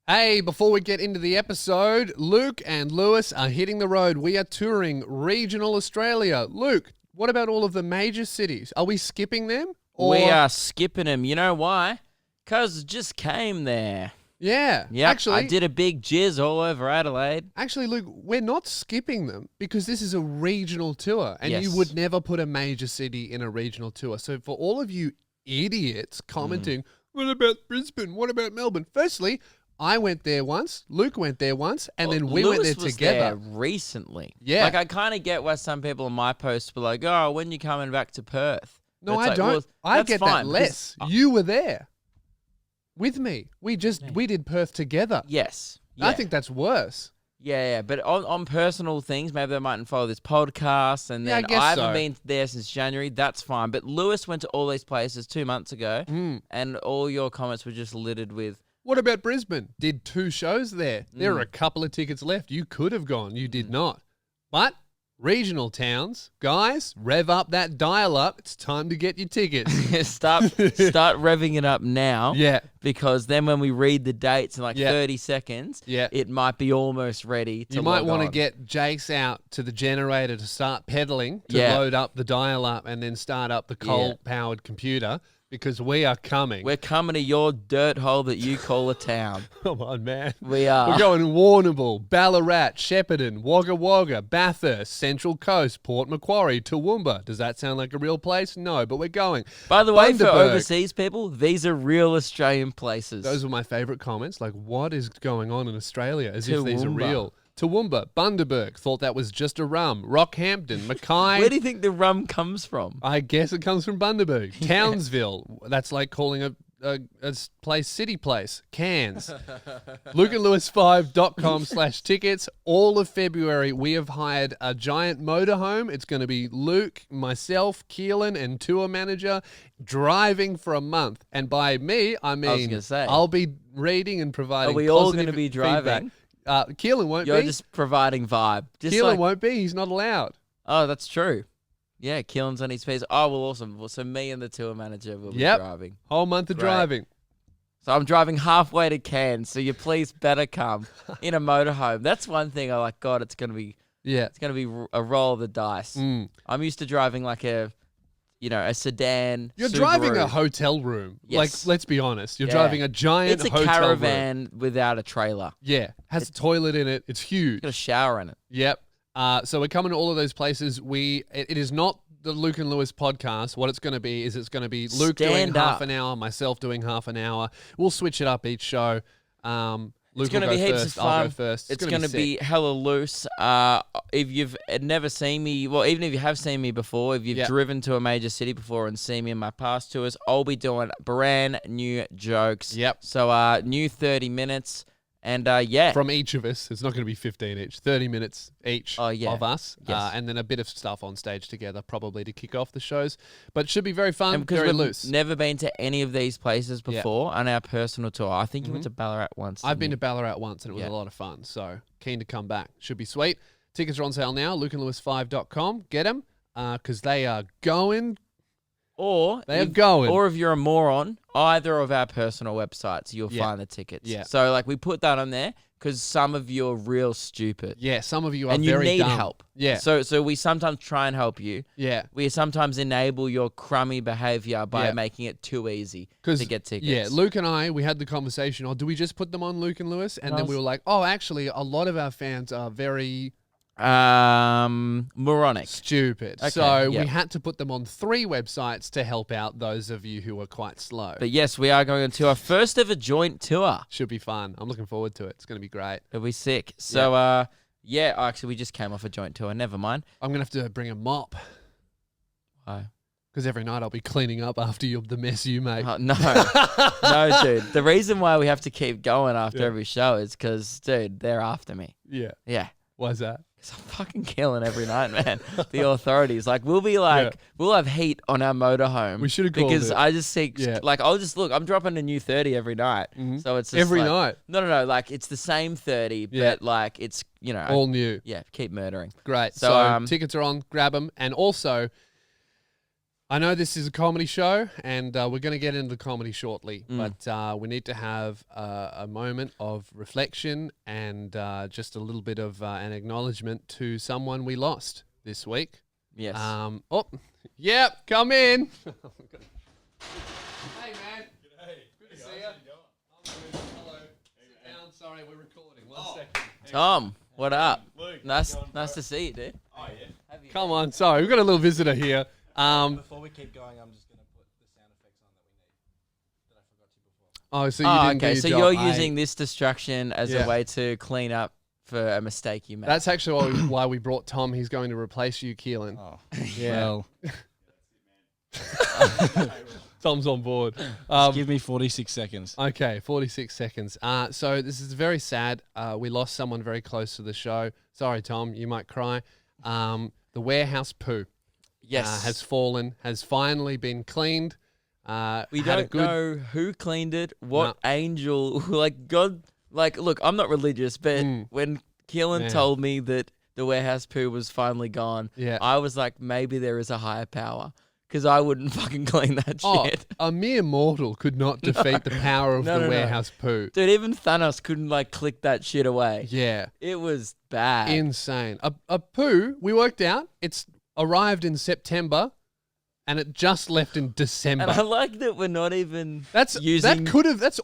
Hey, before we get into the episode, Luke and Lewis are hitting the road. We are touring regional Australia. Luke, what about all of the major cities? Are we skipping them? We are skipping them. You know why? Because just came there. Yeah. Yeah, Actually, I did a big jizz all over Adelaide. Actually, Luke, we're not skipping them because this is a regional tour and you Yes. would never put a major city in a regional tour. So for all of you idiots commenting, what about Brisbane? What about Melbourne? Firstly, I went there once, Luke went there once, and then we went there Lewis was together. there recently. Yeah. Like, I kind of get why some people on my posts were like, oh, when you coming back to Perth? No, It's I like, don't. well, I that's get fine, that less. because- You were there with me. We did Perth together. Yes. I Yeah. think that's worse. Yeah. But on personal things, maybe they mightn't follow this podcast, and Yeah, I then guess I haven't so. been there since January. That's fine. But Lewis went to all these places 2 months ago, and all your comments were just littered with, What about Brisbane? Did 2 shows there. There are a couple of tickets left. You could have gone. You did not. But regional towns, guys, rev up that dial up. It's time to get your tickets. start revving it up now. Yeah. Because then when we read the dates in like Yeah. 30 seconds, Yeah. it might be almost ready to You might log want to on. get Jace out to the generator to start pedaling, to Yeah. load up the dial up and then start up the coal-powered computer because we are coming. We're coming to your dirt hole that you call a town. Come on, man. We are. We're going Warrnambool, Ballarat, Shepparton, Wagga Wagga, Bathurst, Central Coast, Port Macquarie, Toowoomba. Does that sound like a real place? No, but we're going. By the way, for Bundaberg. overseas people, these are real Australian places. Those were my favourite comments. Like, what is going on in Australia? As if these are Toowoomba. real. Toowoomba, Bundaberg, thought that was just a rum. Rockhampton, Mackay. Where do you think the rum comes from? I guess it comes from Bundaberg. Townsville, that's like calling a place city place. Cairns. LukeandLewis5.com/tickets. All of February, we have hired a giant motorhome. It's going to be Luke, myself, Keelan, and tour manager driving for a month. And by me, I mean gonna say. I'll be reading and providing Are we all positive gonna be feedback. driving? Keelan won't You're be. just providing vibe. Just Keelan like, won't be. He's not allowed. oh, that's true. Yeah, Keelan's on his feet. Oh, well, awesome. Well, so me and the tour manager will be driving. Whole month of Great. driving. So I'm driving halfway to Cairns, so you please better come in a motorhome. That's one thing I like. God, it's gonna be Yeah. a roll of the dice. I'm used to driving like a sedan. You're Subaru. driving a hotel room. Yes. Like, let's be honest. You're Yeah. driving a giant It's a hotel caravan room. without a trailer. Yeah. Has a toilet in it. It's huge. It's got a shower in it. Yep. So we're coming to all of those places. It is not the Luke and Lewis podcast. What it's going to be is it's going to be Luke doing Stand half up. an hour, myself doing half an hour. We'll switch it up each show. Luke It's going to will be go heaps first. of I'll fun. go first. It's going to be hella loose. If you've never seen me, well, even if you have seen me before, if you've driven to a major city before and seen me in my past tours, I'll be doing brand new jokes. Yep. So new 30 minutes. And yeah. From each of us. It's not going to be 15 each. 30 minutes each Oh, yeah. of us. Yes. And then a bit of stuff on stage together probably to kick off the shows. But it should be very fun, And because very we've loose. never been to any of these places before on our personal tour. I think you went to Ballarat once. I've didn't been you? to Ballarat once and it was Yeah. a lot of fun. So keen to come back. Should be sweet. Tickets are on sale now. LukeandLewis5.com. Get them because they are going. Or They are going. Or if you're a moron, either of our personal websites, you'll Yeah. find the tickets. Yeah. So like we put that on there because some of you are real stupid. Yeah, some of you are And you very need dumb. help. Yeah. So we sometimes try and help you. Yeah. We sometimes enable your crummy behavior by Yeah. making it too easy 'Cause, to get tickets. Yeah, Luke and I, we had the conversation, do we just put them on Luke and Lewis? And then we were like, actually, a lot of our fans are very moronic. stupid. Okay, So yep. we had to put them on 3 websites to help out those of you who are quite slow. But yes, we are going to our first ever joint tour. Should be fun. I'm looking forward to it. It's going to be great. It'll be sick. So actually we just came off a joint tour. Never mind. I'm going to have to bring a mop Why? because every night I'll be cleaning up after the mess you make. No, no, dude. The reason why we have to keep going after Yeah. every show is because, dude, they're after me. Yeah. Yeah. Why's that? Because I'm fucking killing every night, man. The authorities. Like, we'll be like, we'll have heat on our motorhome. We should have called Because it. I just think, Yeah. like, I'll just look, I'm dropping a new 30 every night. So it's just Every like- night? No. Like, it's the same 30, Yeah. but, like, it's, All new. yeah, keep murdering. Great. So, So tickets are on. Grab them. And also, I know this is a comedy show, and we're going to get into the comedy shortly, but we need to have a moment of reflection and just a little bit of an acknowledgement to someone we lost this week. Yes. Yep, come in. Hey, man. G'day. Good to see you. Hello. Sit down. Sorry, we're recording. One second. Tom, what up? Luke, Nice to see you, dude. Oh, yeah. Come on. Sorry, we've got a little visitor here. Before we keep going, I'm just going to put the sound effects on that we need that I forgot to before. Oh, so you didn't do okay. your So job. you're using this distraction as Yeah. a way to clean up for a mistake you made. That's actually why we brought Tom. He's going to replace you, Keelan. Oh, Yeah. well, Tom's on board. give me 46 seconds. Okay, 46 seconds. So this is very sad. We lost someone very close to the show. Sorry, Tom, you might cry. The warehouse poo has fallen, has finally been cleaned. We don't know who cleaned it, what angel, like God, like, look, I'm not religious, but when Keelan told me that the warehouse poo was finally gone, I was like, maybe there is a higher power. Because I wouldn't fucking clean that shit. A mere mortal could not defeat the power of the warehouse poo. Dude, even Thanos couldn't like click that shit away. Yeah. It was bad. Insane. A poo, we worked out, it's arrived in September and it just left in December. And I like that we're not even that's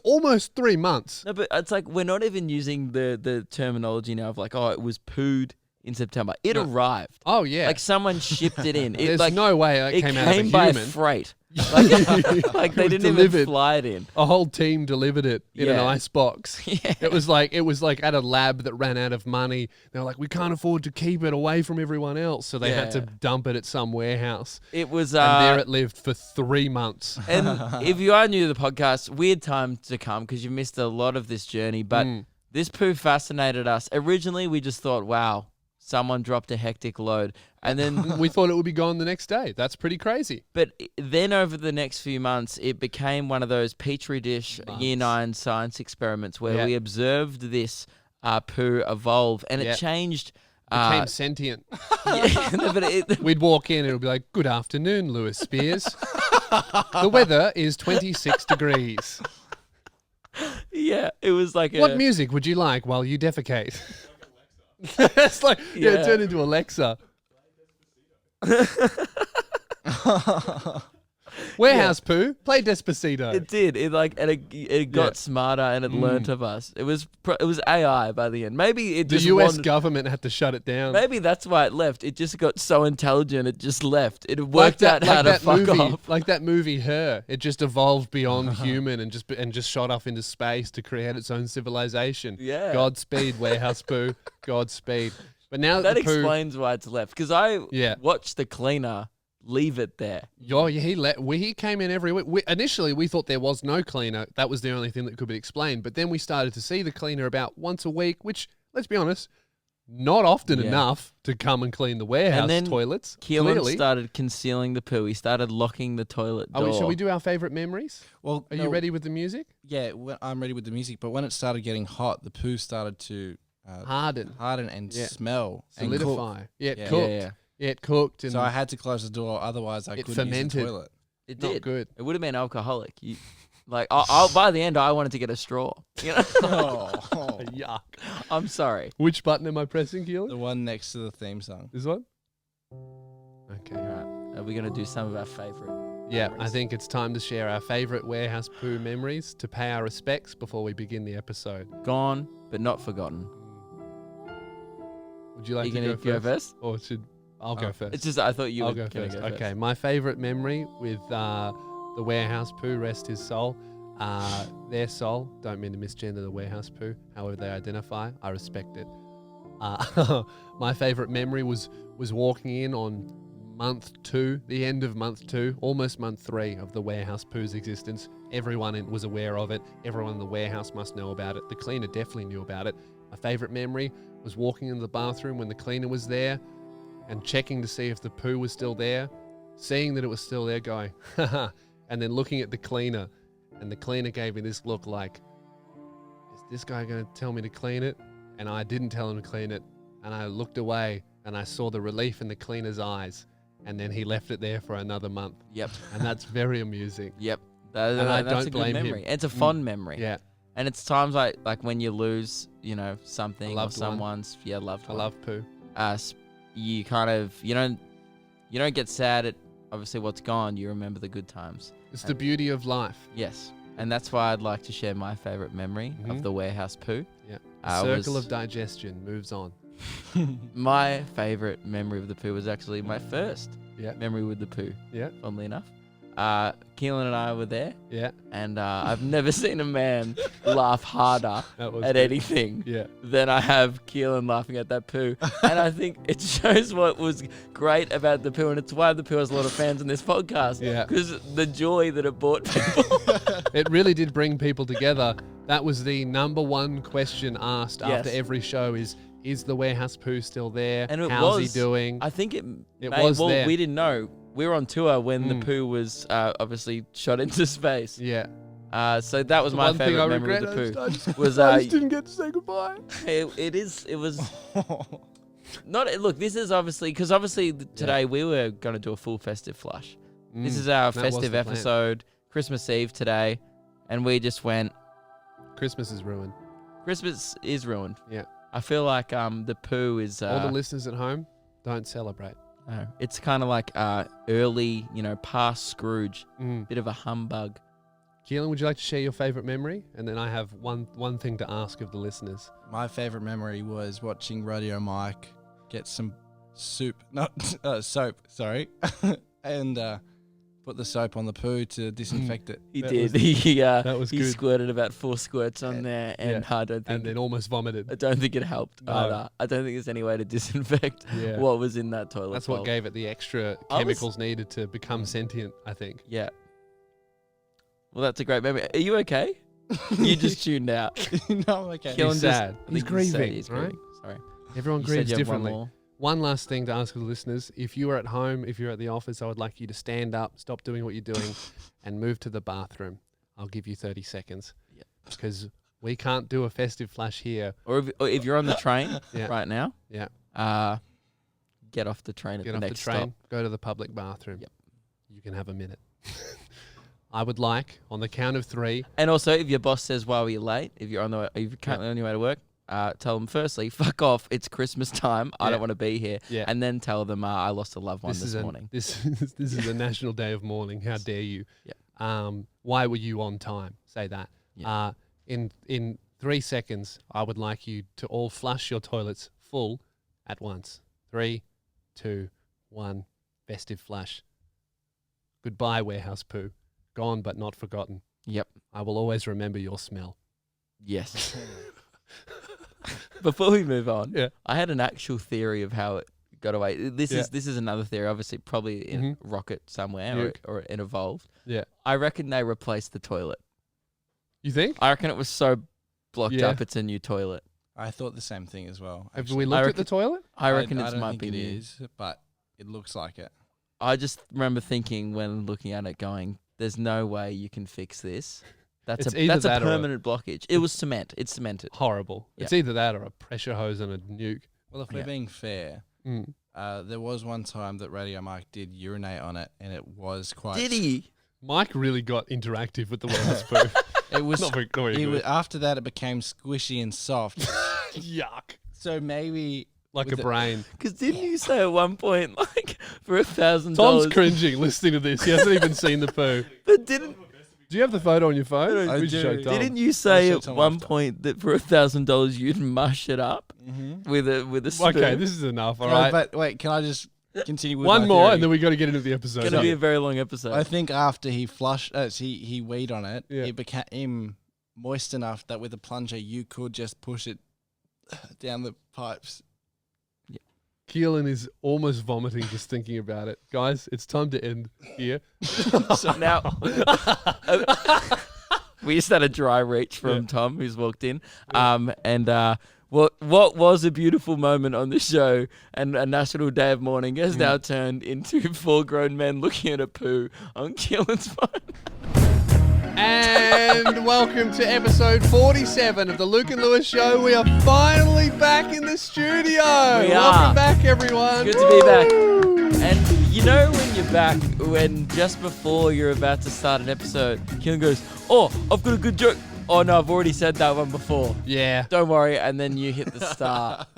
almost 3 months. No, but it's like we're not even using the terminology now of like, oh, it was pooed in September. It arrived. Oh, yeah. Like someone shipped it in. There's no way that came out of a human. It came by freight. Like they didn't even fly it in. A whole team delivered it in an ice box. Yeah. It was like at a lab that ran out of money. They were like, we can't afford to keep it away from everyone else, so they had to dump it at some warehouse. It was, and there it lived for 3 months. And if you are new to the podcast, weird time to come because you've missed a lot of this journey. But this poo fascinated us. Originally, we just thought, wow, someone dropped a hectic load. And then we thought it would be gone the next day. That's pretty crazy. But then over the next few months, it became one of those Petri dish Year 9 science experiments where we observed this poo evolve and it changed. Became sentient. But we'd walk in and it would be like, good afternoon, Lewis Spears. The weather is 26 degrees. Yeah, it was like what music would you like while you defecate? It's like, it turned into Alexa. Warehouse poo, play Despacito. It did. It got smarter and it learnt of us. It was AI by the end. Maybe it the just US government had to shut it down. Maybe that's why it left. It just got so intelligent. It just left. It worked out how to fuck off. Like that movie Her. It just evolved beyond human and just shot off into space to create its own civilization. Yeah. Godspeed, warehouse poo. Godspeed. But now that explains why it's left. Because I watched the cleaner leave it there. He came in every week. Initially, we thought there was no cleaner. That was the only thing that could be explained. But then we started to see the cleaner about once a week, which, let's be honest, not often enough to come and clean the warehouse toilets. Keelan started concealing the poo. He started locking the toilet door. Shall we do our favourite memories? Well, Are you ready with the music? Yeah, I'm ready with the music. But when it started getting hot, the poo started to harden and smell, solidify. And it cooked. Yeah, it cooked. And so I had to close the door, otherwise I couldn't use the toilet. It did. Not good. It would have been alcoholic. By the end, I wanted to get a straw. You know? Yuck. I'm sorry. Which button am I pressing, Keelan? The one next to the theme song. This one? Okay. All right. Are we going to do some of our favourite? Yeah, I think it's time to share our favourite warehouse poo memories to pay our respects before we begin the episode. Gone, but not forgotten. Would you like to go first? Or should... I'll go first. It's just I thought you were going to go first. Okay, my favourite memory with the warehouse poo, rest his soul. Their soul, don't mean to misgender the warehouse poo, however they identify, I respect it. My favourite memory was walking in on month 2, the end of month 2, almost month 3 of the warehouse poo's existence. Everyone was aware of it. Everyone in the warehouse must know about it. The cleaner definitely knew about it. My favourite memory was walking into the bathroom when the cleaner was there and checking to see if the poo was still there, seeing that it was still there, going, haha, and then looking at the cleaner, and the cleaner gave me this look like, is this guy going to tell me to clean it? And I didn't tell him to clean it, and I looked away, and I saw the relief in the cleaner's eyes, and then he left it there for another month. Yep. And that's very amusing. Yep. And I that's don't a blame good memory. him. It's a fond memory. Yeah. And it's times like when you lose, something or loved one. someone's loved I one. love poo. You kind of you don't get sad at obviously what's gone. You remember the good times. It's the beauty of life. Yes, and that's why I'd like to share my favorite memory of the warehouse poo. Yeah, the circle of digestion moves on. My favorite memory of the poo was actually my first memory with the poo. Yeah, funnily enough. Keelan and I were there. Yeah. And I've never seen a man laugh harder at anything than I have Keelan laughing at that poo. And I think it shows what was great about the poo, and it's why the poo has a lot of fans in this podcast. Yeah. Because the joy that it brought people. It really did bring people together. That was the number one question asked after every show is the warehouse poo still there? And how's he doing? I think it was there. We didn't know. We were on tour when the poo was obviously shot into space. Yeah. So that was my favorite memory of the poo. I just didn't get to say goodbye. It was not. Look, this is obviously because today we were going to do a full festive flush. This is our festive episode, Christmas Eve today, and we just went. Christmas is ruined. Christmas is ruined. Yeah. I feel like the poo is. All the listeners at home, don't celebrate. No, it's kind of like early, past Scrooge, bit of a humbug. Keelan, would you like to share your favourite memory? And then I have one thing to ask of the listeners. My favourite memory was watching Radio Mike get some soap, and put the soap on the poo to disinfect it. He did. That was he good. Squirted about 4 squirts on there, and I don't think. And then almost vomited. I don't think it helped either. I don't think there's any way to disinfect what was in that toilet. That's what gave it the extra chemicals needed to become sentient, I think. Yeah. Well, that's a great memory. Are you okay? You just tuned out. No, I'm okay. He's sad. He's grieving, He's right? grieving. Sorry. Everyone You grieves said you have differently. One last thing to ask of the listeners. If you are at home, if you're at the office, I would like you to stand up, stop doing what you're doing, and move to the bathroom. I'll give you 30 seconds. Yeah. Because we can't do a festive flash here. Or if you're on the train right now, get off the train at the next stop. Go to the public bathroom. Yep. You can have a minute. I would like, on the count of 3. And also, if your boss says, why were you late? If you're currently on your way to work, tell them firstly, fuck off, it's Christmas time, I don't want to be here. Yeah. And then tell them, I lost a loved one this morning. This is a national day of mourning. How dare you? Yeah. Why were you on time? Say that. Yeah. In 3 seconds, I would like you to all flush your toilets full at once. 3, 2, 1, festive flush. Goodbye, warehouse poo. Gone but not forgotten. Yep. I will always remember your smell. Yes. Before we move on, I had an actual theory of how it got away. This is another theory, obviously probably in a rocket somewhere or it evolved. Yeah. I reckon they replaced the toilet. You think? I reckon it was so blocked up it's a new toilet. I thought the same thing as well. Have we looked at the toilet? I reckon it might might be it new. is, but it looks like it. I just remember thinking when looking at it going, there's no way you can fix this. That's a permanent blockage. It was cement. It's cemented. Horrible. Yeah. It's either that or a pressure hose and a nuke. Well, if we're being fair, there was one time that Radio Mike did urinate on it, and it was quite... Did he? Mike really got interactive with the warehouse poo. It was not very good. After that, it became squishy and soft. Yuck. So maybe... Like a brain. Because didn't you say at one point, like, for $1,000... Tom's cringing listening to this. He hasn't even seen the poo. But didn't... Do you have the photo on your phone? I do. Didn't you say at one point that for $1,000 you'd mush it up with a spoon? Okay, this is enough, all right? But wait, can I just continue with one my more theory? and then we got to get into the episode. It's going to be a very long episode. I think after he flushed, he weed on it, it became moist enough that with a plunger you could just push it down the pipes. Keelan is almost vomiting just thinking about it. Guys, it's time to end here. So now, we just had a dry reach from Tom, who's walked in. What was a beautiful moment on the show and a national day of mourning has now turned into 4 grown men looking at a poo on Keelan's phone. And welcome to episode 47 of the Luke and Lewis Show. We are finally back in the studio. Welcome back, everyone. It's good to be back. And You know when you're back, when just before you're about to start an episode, Keelan goes, "Oh, I've got a good joke." "Oh no, I've already said that one before." Yeah. "Don't worry," and then you hit the start.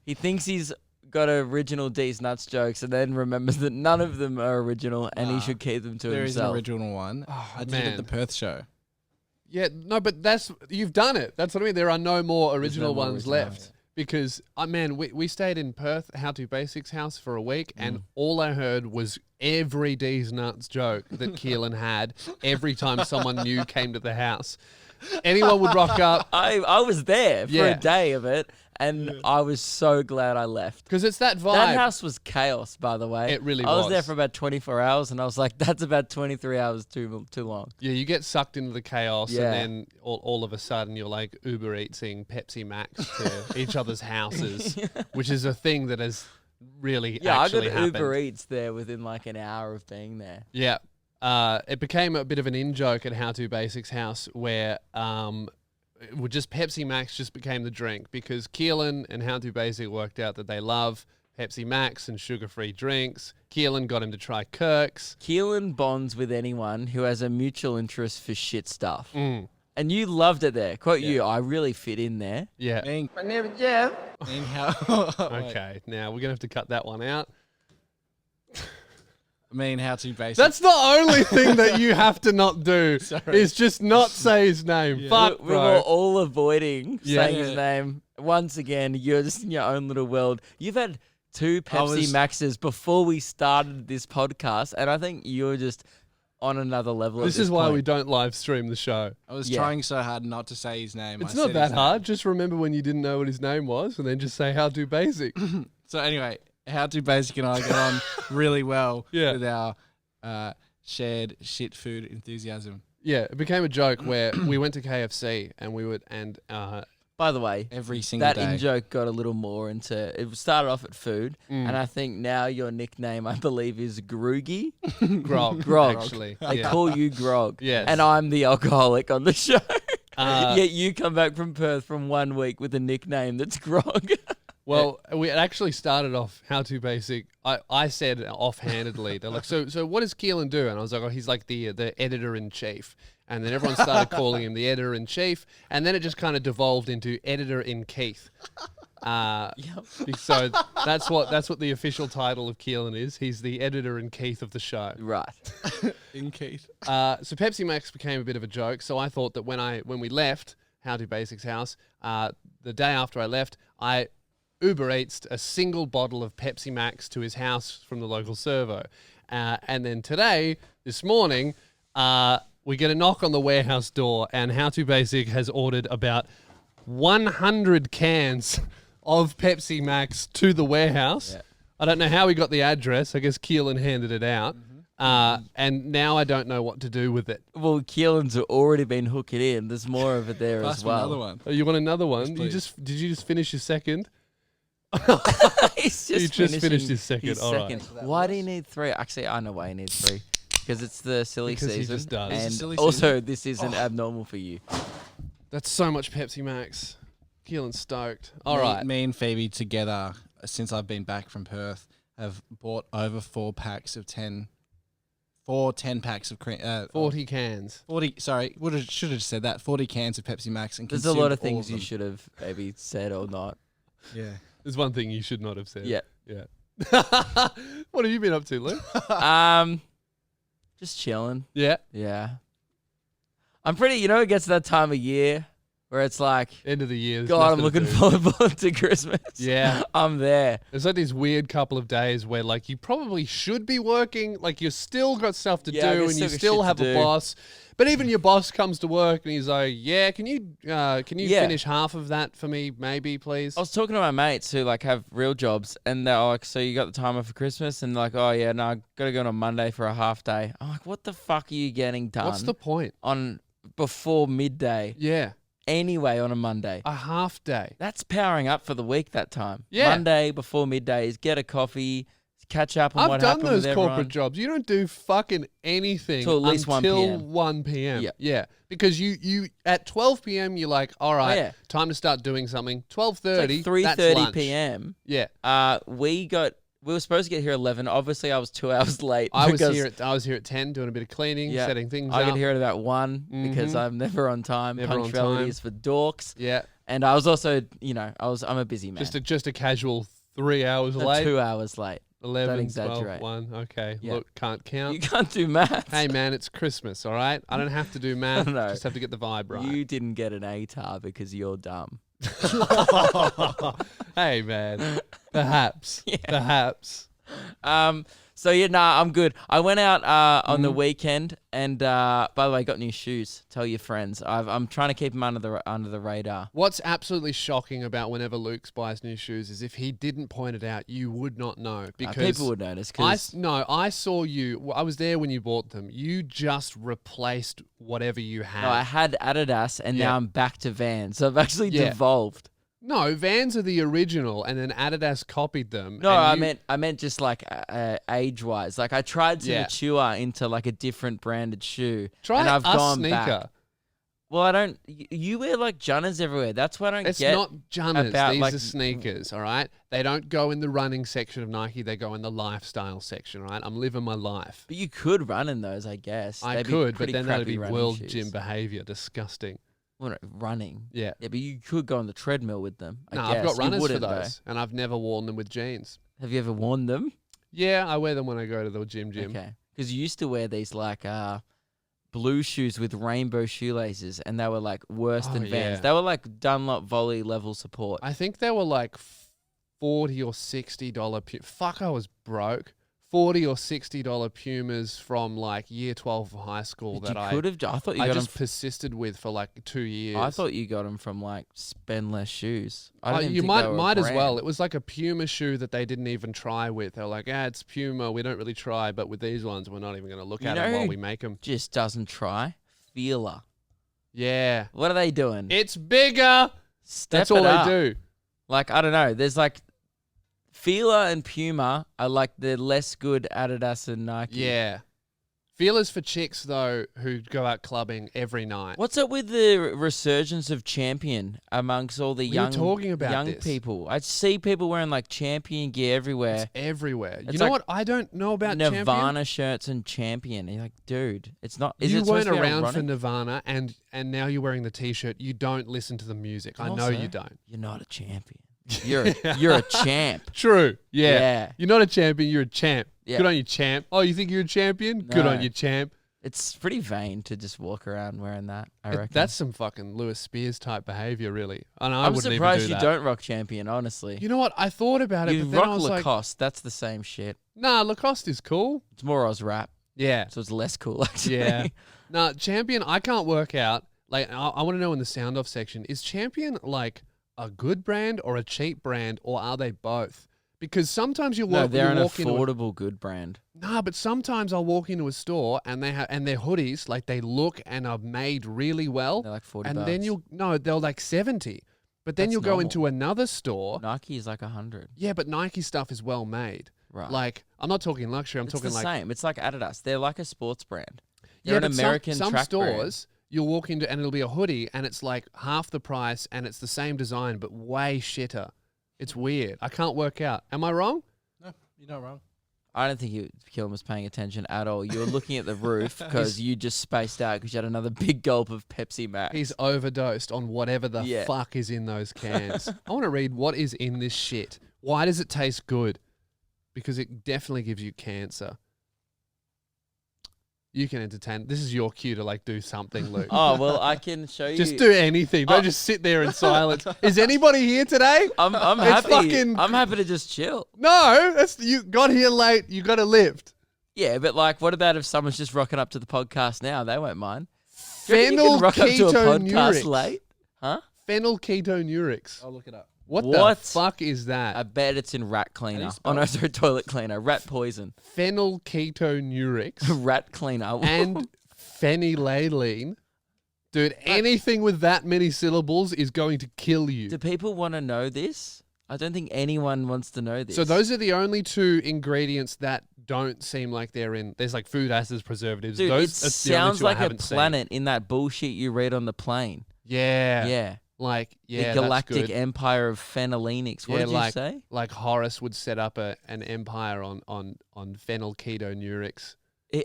He thinks he's got original D's Nuts jokes and then remembers that none of them are original and he should keep them to There himself. is an original one. I did it at the Perth show. Yeah, no, but you've done it. That's what I mean. There are no more original ones left. Because, we stayed in Perth, How To Basics house for a week, and all I heard was every D's Nuts joke that Keelan had every time someone new came to the house. Anyone would rock up. I was there for a day of it, and I was so glad I left. Because it's that vibe. That house was chaos, by the way. It really I was was. there for about 24 hours, and I was like, that's about 23 hours too long. Yeah, you get sucked into the chaos, and then all of a sudden you're like Uber Eatsing Pepsi Max to each other's houses, which is a thing that has really actually I got happened. Uber Eats there within like an hour of being there. Yeah. It became a bit of an in-joke at How To Basics house where Pepsi Max just became the drink because Keelan and How To Basic worked out that they love Pepsi Max and sugar-free drinks. Keelan got him to try Kirk's. Keelan bonds with anyone who has a mutual interest for shit stuff. And you loved it there. Quote you, "I really fit in there." Yeah. My name is Jeff. Okay, now we're going to have to cut that one out. How To Basic. That's the only thing that you have to not do is just not say his name. Yeah. Fuck, We bro. were all avoiding saying his name. Once again, you're just in your own little world. You've had 2 Pepsi Maxes before we started this podcast, and I think you're just on another level. This is why we don't live stream the show. I was trying so hard not to say his name. It's not that hard. Just remember when you didn't know what his name was and then just say How To Basic. So anyway, How To Basic and I get on really well with our shared shit food enthusiasm. Yeah, it became a joke where we went to KFC and we would by the way, every single day. That in-joke got a little more into... It started off at food, and I think now your nickname, I believe, is Groogy. Grog, actually. They call you Grog. Yes. And I'm the alcoholic on the show. Yet you come back from Perth from 1 week with a nickname that's Grog. Well, we actually started off How To Basic. I said offhandedly, they're like, so what does Keelan do? And I was like, oh, he's like the editor-in-chief. And then everyone started calling him the editor-in-chief. And then it just kind of devolved into editor-in-Keith. So that's what the official title of Keelan is. He's the editor-in-Keith of the show. Right. In Keith. So Pepsi Max became a bit of a joke. So I thought that when we left How To Basics house, the day after I left, I Uber Eats a single bottle of Pepsi Max to his house from the local servo. And then this morning, we get a knock on the warehouse door, and How To Basic has ordered about 100 cans of Pepsi Max to the warehouse. Yeah. I don't know how he got the address. I guess Keelan handed it out. And now I don't know what to do with it. Well, Keelan's already been hooking in. There's more of it there as well. Another one. Oh, you want another one? Yes, did you just finish your second? He's just finished his second. All right. Why do you need 3? Actually, I know why you need 3. Because it's the silly season. He just does. And silly also, this isn't abnormal for you. That's so much Pepsi Max. Keelan's stoked. All right. Me and Phoebe together, since I've been back from Perth, have bought over 4 packs of 10 packs of cream. 40 cans. 40. Sorry, should have said that. 40 cans of Pepsi Max. And there's a lot of things you should have maybe said or not. Yeah. There's one thing you should not have said. Yeah. What have you been up to, Lou? Just chilling. Yeah. Yeah. I'm pretty. It gets to that time of year where it's like end of the year. God, I'm looking forward to Christmas. Yeah. I'm there. There's like these weird couple of days where like you probably should be working, like you still got stuff to do and you still have a boss. But even your boss comes to work and he's like, "Yeah, can you finish half of that for me, maybe, please?" I was talking to my mates who like have real jobs, and they're like, "So you got the time off for Christmas?" And like, "Oh yeah, no, I gotta go on a Monday for a half day." I'm like, "What the fuck are you getting done?" What's the point? On before midday. Yeah. Anyway, on a Monday. A half day. That's powering up for the week that time. Yeah. Monday before midday is get a coffee, catch up on what happened with everyone. I've done those corporate jobs. You don't do fucking anything till at least until 1 p.m. Yeah. Because you at 12 p.m. you're like, all right, time to start doing something. 12:30, it's like 3:30 p.m. Yeah. We We were supposed to get here 11. Obviously, I was 2 hours late. I was here at 10 doing a bit of cleaning, setting things up. I get here at about 1 because I'm never on time. Never Punctuality on time. is for dorks. Yeah. And I was also, I'm a busy man. Just a casual 3 hours late. 2 hours late. 11, Don't exaggerate. 12, 1. Okay. Yeah. Look, can't count. You can't do math. Hey, man, it's Christmas, all right? I don't have to do math. No. Just have to get the vibe right. You didn't get an ATAR because you're dumb. Hey, man. Perhaps. Yeah. Perhaps. So I'm good. I went out on the weekend, and by the way, I got new shoes. Tell your friends. I'm trying to keep them under the radar. What's absolutely shocking about whenever Luke buys new shoes is if he didn't point it out, you would not know because people would notice. I saw you. I was there when you bought them. You just replaced whatever you had. No, I had Adidas, and now I'm back to Vans. So I've actually devolved. No, Vans are the original, and then Adidas copied them. No, I meant just like age-wise. Like I tried to mature into like a different branded shoe. And I've gone sneaker. Back. Well, I don't. You wear like Junners everywhere. That's what I don't get. It's not Junners. These are sneakers, all right? They don't go in the running section of Nike. They go in the lifestyle section, all right? I'm living my life. But you could run in those, I guess. I could, but then that'd be world gym behavior. Disgusting. Well, no, running. Yeah. Yeah, but you could go on the treadmill with them. No, I've got runners for those, and I've never worn them with jeans. Have you ever worn them? Yeah, I wear them when I go to the gym. Okay. Because you used to wear these like blue shoes with rainbow shoelaces, and they were like worse than Vans. Yeah. They were like Dunlop Volley level support. I think they were like $40 or $60. Fuck, I was broke. $40 or $60 Pumas from like year 12 of high school I thought you got just persisted with for like 2 years. I thought you got them from like Spend Less Shoes. You might as well. It was like a Puma shoe that they didn't even try with. They were like, it's Puma. We don't really try, but with these ones, we're not even going to look at them while we make them. Just doesn't try. Feeler. Yeah. What are they doing? It's bigger. That's all they do. Like, I don't know. There's like Feeler and Puma are like the less good Adidas and Nike. Yeah. Feelers for chicks, though, who go out clubbing every night. What's up with the resurgence of Champion amongst all the young people? I see people wearing like Champion gear everywhere. It's everywhere. You know what I don't know about Nirvana Champion? shirts and Champion. And you're like, dude, it's not. You weren't around for Nirvana, and now you're wearing the T-shirt. You don't listen to the music. I know you don't. You're not a champion. You're a champ. True. Yeah. You're not a champion. You're a champ. Yeah. Good on you, champ. Oh, you think you're a champion? No. Good on you, champ. It's pretty vain to just walk around wearing that, I reckon. That's some fucking Lewis Spears type behavior, really. And I'm surprised you don't rock Champion, honestly. You know what? I thought about it, but then I was Lacoste. That's the same shit. Nah, Lacoste is cool. It's more Oz rap. Yeah. So it's less cool, actually. Yeah. Nah, Champion, I can't work out. Like, I want to know in the sound off section, is Champion like a good brand or a cheap brand, or are they both? Because sometimes they're an affordable good brand. Nah, but sometimes I'll walk into a store and their hoodies, like they look and are made really well. They're like 40 and bucks. then they're like 70. But then you'll go into another store. Nike is like 100. Yeah, but Nike stuff is well made. Right. Like, I'm not talking luxury. I'm talking the like same. It's like Adidas. They're like a sports brand. They're an American some track stores. Brand. You'll walk into and it'll be a hoodie and it's like half the price and it's the same design but way shitter. It's weird. I can't work out. Am I wrong? No, you're not wrong. I don't think Killen was paying attention at all. You were looking at the roof because you just spaced out because you had another big gulp of Pepsi Max. He's overdosed on whatever the fuck is in those cans. I want to read what is in this shit. Why does it taste good? Because it definitely gives you cancer. You can entertain. This is your cue to like do something, Luke. Oh, well, I can show you. Just do anything. Don't just sit there in silence. Is anybody here today? I'm happy. I'm happy to just chill. No, you got here late. You got a lift. Yeah, but like, what about if someone's just rocking up to the podcast now? They won't mind. Phenylketonuria late? Huh? Phenylketonuria. I'll look it up. What the fuck is that? I bet it's in rat cleaner. Oh no, sorry, toilet cleaner. Rat poison. Phenylketonuria. Rat cleaner. And phenylalanine. Dude, anything with that many syllables is going to kill you. Do people want to know this? I don't think anyone wants to know this. So those are the only two ingredients that don't seem like they're in. There's like food acids, preservatives. Dude, those it sounds like a planet in that bullshit you read on the plane. Yeah. Yeah. Like, the galactic empire of phenylenics. What did you say? Like Horace would set up an empire on phenylketonurics.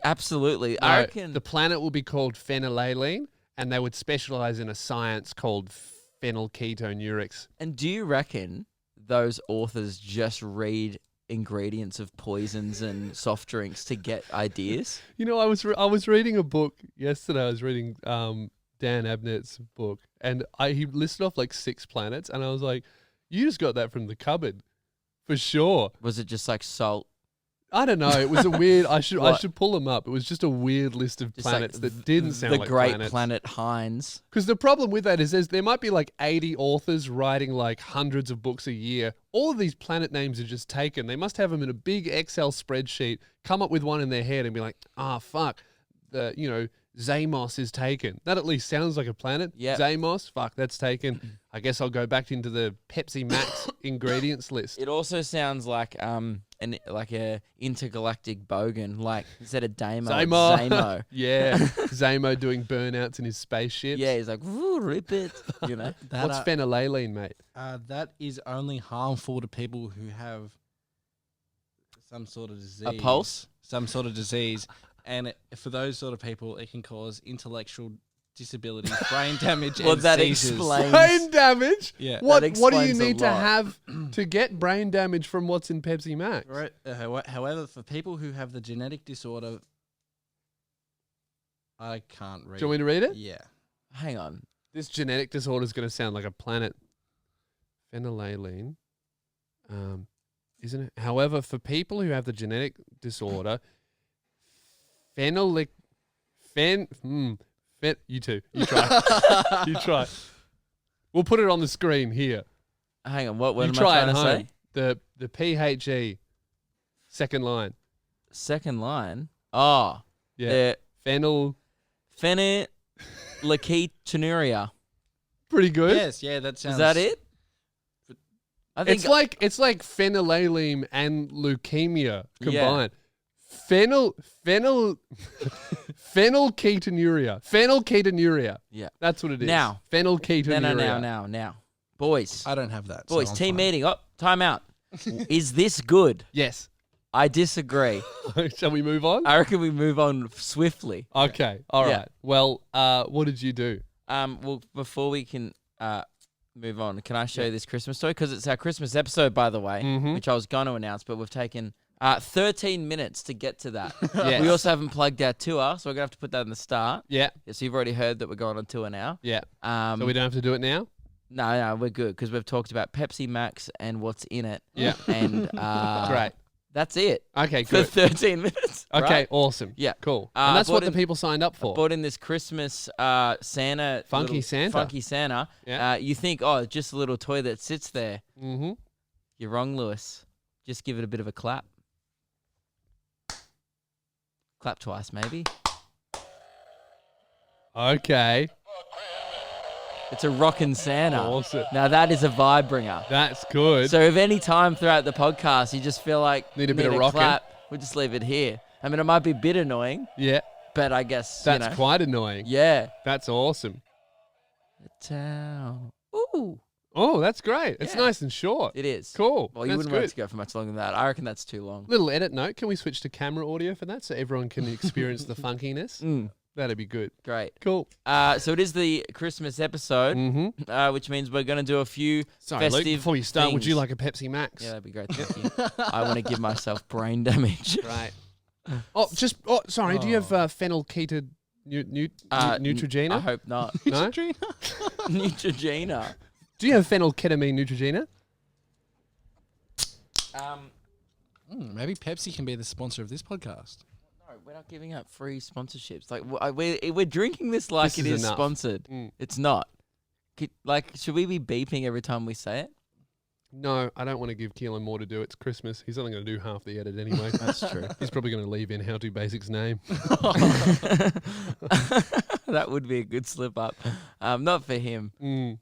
Absolutely. No, I reckon the planet will be called phenylalanine, and they would specialize in a science called phenylketonurics. And do you reckon those authors just read ingredients of poisons and soft drinks to get ideas? You know, I was reading a book yesterday. I was reading Dan Abnett's book, and he listed off like 6 planets, and I was like, "You just got that from the cupboard, for sure." Was it just like salt? I don't know. It was a weird. I should pull them up. It was just a weird list of Just planets like that didn't sound like the great planets. planet Heinz. Because the problem with that is there might be like 80 authors writing like hundreds of books a year. All of these planet names are just taken. They must have them in a big Excel spreadsheet, come up with one in their head and be like, fuck, Zamos is taken. That at least sounds like a planet. Yep. Zamos, fuck, that's taken. I guess I'll go back into the Pepsi Max ingredients list. It also sounds like a intergalactic bogan, like instead of Damo, Zamo. Yeah, Zamo doing burnouts in his spaceships. Yeah, he's like, "Woo, rip it," you know. What's phenylalanine, mate? That is only harmful to people who have some sort of disease. A pulse? Some sort of disease. And for those sort of people, it can cause intellectual disability, brain damage, and that seizures. explains. Brain damage? Yeah. What That do you explains a need to lot. have to get brain damage from what's in Pepsi Max? Right. However, for people who have the genetic disorder, I can't read. Do you want me to read it? Yeah. Hang on. This genetic disorder is going to sound like a planet. Phenylalanine, isn't it? However, for people who have the genetic disorder, you try. You try. We'll put it on the screen here. Hang on. What You am I try trying at to home. say? The PHE, second line. Second line. Oh, Yeah. the phenylketonuria. Pretty good. Yes. Yeah. That sounds. Is that it? I think It's like phenylalanine and leukemia combined. Phenylketonuria. Phenylketonuria. Yeah. That's what it is. Now. Phenylketonuria. Now. Boys. I don't have that. so Boys, I'm team fine. meeting. Oh, time out. Is this good? Yes. I disagree. Shall we move on? I reckon we move on swiftly. Okay. All Yeah. right. Well, what did you do? Well, before we can move on, can I show you this Christmas story? Because it's our Christmas episode, by the way, which I was going to announce, but we've taken 13 minutes to get to that. Yes. We also haven't plugged our tour, so we're going to have to put that in the start. Yeah. So you've already heard that we're going on tour now. Yeah. So So we don't have to do it now? No, we're good because we've talked about Pepsi Max and what's in it. Yeah. And Great. that's it. Okay, For good. 13 minutes. Okay, right? awesome. Yeah. Cool. I And that's what bought the in- people signed up for. Bought in this Christmas Santa. Funky Santa. Funky Santa. Yeah. You think, just a little toy that sits there. Mm-hmm. You're wrong, Lewis. Just give it a bit of a clap. Clap twice, maybe. Okay. It's a rockin' Santa. Awesome. Now that is a vibe bringer. That's good. So if any time throughout the podcast you just feel like Need a bit of rockin'? clap, we'll just leave it here. I mean, it might be a bit annoying, yeah. but I guess, That's you know. quite annoying. Yeah. That's awesome. The town. Ooh. Oh, that's great. It's Yeah. nice and short. It is. Cool. Well, you That's wouldn't want it good. to go for much longer than that. I reckon that's too long. Little edit note. Can we switch to camera audio for that so everyone can experience the funkiness? That'd be good. Great. Cool. So it is the Christmas episode, which means we're going to do a few Sorry, festive Luke, before you start, would you things. like a Pepsi Max? Yeah, that'd be great. Thank you. I want to give myself brain damage. Right. Sorry. Do you have phenylketed Neutrogena? I hope not. No? Neutrogena. Do you have phenylketamine Neutrogena? Maybe Pepsi can be the sponsor of this podcast. No, we're not giving up free sponsorships. Like we're drinking this like This it is is enough. sponsored. It's not. Should we be beeping every time we say it? No, I don't want to give Keelan more to do. It's Christmas. He's only going to do half the edit anyway. That's true. He's probably going to leave in How To Basic's name. That would be a good slip up. Not for him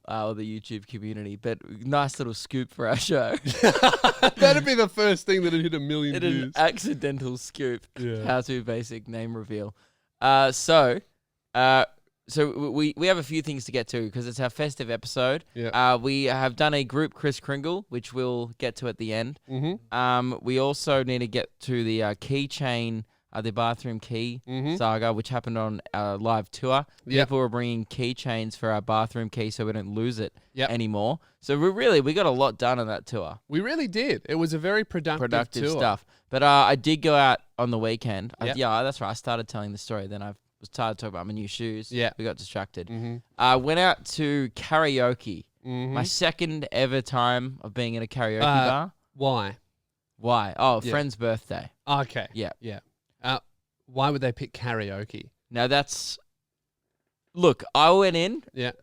or the YouTube community, but nice little scoop for our show. That'd be the first thing that had hit 1 million An views. accidental scoop. Yeah. How to basic name reveal. So So we have a few things to get to because it's our festive episode. Yeah. We have done a group Kris Kringle, which we'll get to at the end. Mm-hmm. We also need to get to the Keychain, the bathroom key saga, which happened on our live tour. Yep. People were bringing keychains for our bathroom key so we don't lose it anymore. So we got a lot done on that tour. We really did. It was a very productive tour. Stuff. But I did go out on the weekend. Yep. That's right. I started telling the story. Then I was tired of talking about my new shoes. Yeah. We got distracted. Mm-hmm. Went out to karaoke. My second ever time of being in a karaoke bar. Why? Oh, a friend's birthday. Okay. Yeah. Yeah. Why would they pick karaoke? Now look, I went in. Yeah.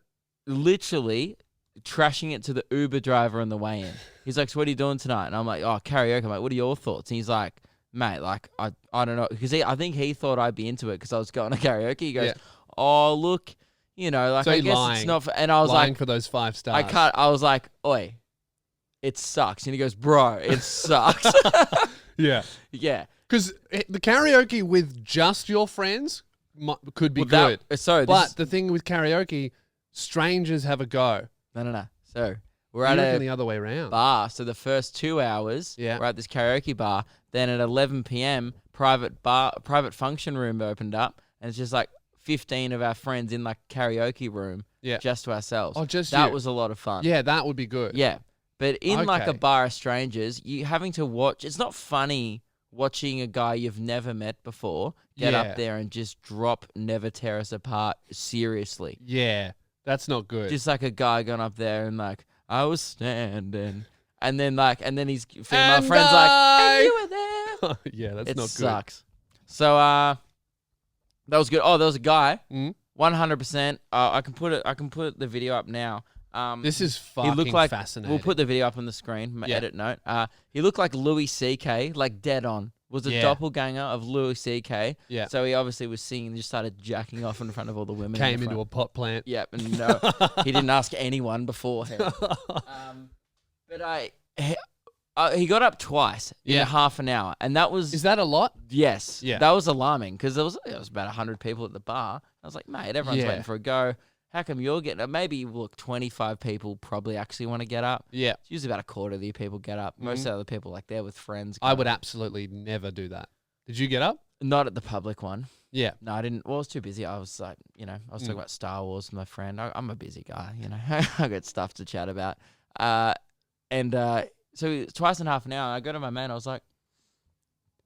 Literally trashing it to the Uber driver on the way in. He's like, so what are you doing tonight? And I'm like, oh, karaoke. I'm like, what are your thoughts? And he's like, mate, like, I don't know. Because I think he thought I'd be into it because I was going to karaoke. He goes, oh, look, like, so I guess lying, it's not for, and I was lying like, for those 5 stars. I was like, oi, it sucks. And he goes, bro, it sucks. Yeah. Yeah. Because the karaoke with just your friends could be good. But the thing with karaoke, strangers have a go. No. So we're You at reckon the other way around. bar. So the first 2 hours, we're at this karaoke bar. Then at 11 p.m., private function room opened up, and it's just like 15 of our friends in like karaoke room, just to ourselves. Oh, just that you. was a lot of fun. Yeah, that would be good. Yeah, but in like a Okay. bar of strangers, you having to watch. It's not funny watching a guy you've never met before get Yeah. up there and just drop "Never Tear Us Apart" seriously. Yeah, that's not good. Just like a guy going up there and like, I was standing. And then his female friend's like, and you were there. Yeah, that's It not sucks. So that was good. Oh, there was a guy. good. 100%. I can put the video up now. This is he fucking looked like, fascinating. We'll put the video up on the screen, my edit note. He looked like Louis C.K., like dead on. Was a doppelganger of Louis C.K. Yeah. So he obviously was singing and just started jacking off in front of all the women. Came into a pot plant. Yep, and no, he didn't ask anyone beforehand. But he got up twice in half an hour, and that was... Is that a lot? Yes. Yeah. That was alarming, because there was about 100 people at the bar. I was like, mate, everyone's waiting for a go. How come you're getting... Maybe, look, 25 people probably actually want to get up. Yeah. It's usually about a quarter of the people get up. Most of the other people, like, they're with friends. I would absolutely never do that. Did you get up? Not at the public one. Yeah. No, I didn't. Well, I was too busy. I was like, I was talking about Star Wars with my friend. I'm a busy guy, I got stuff to chat about. So twice in half an hour, I go to my mate. I was like,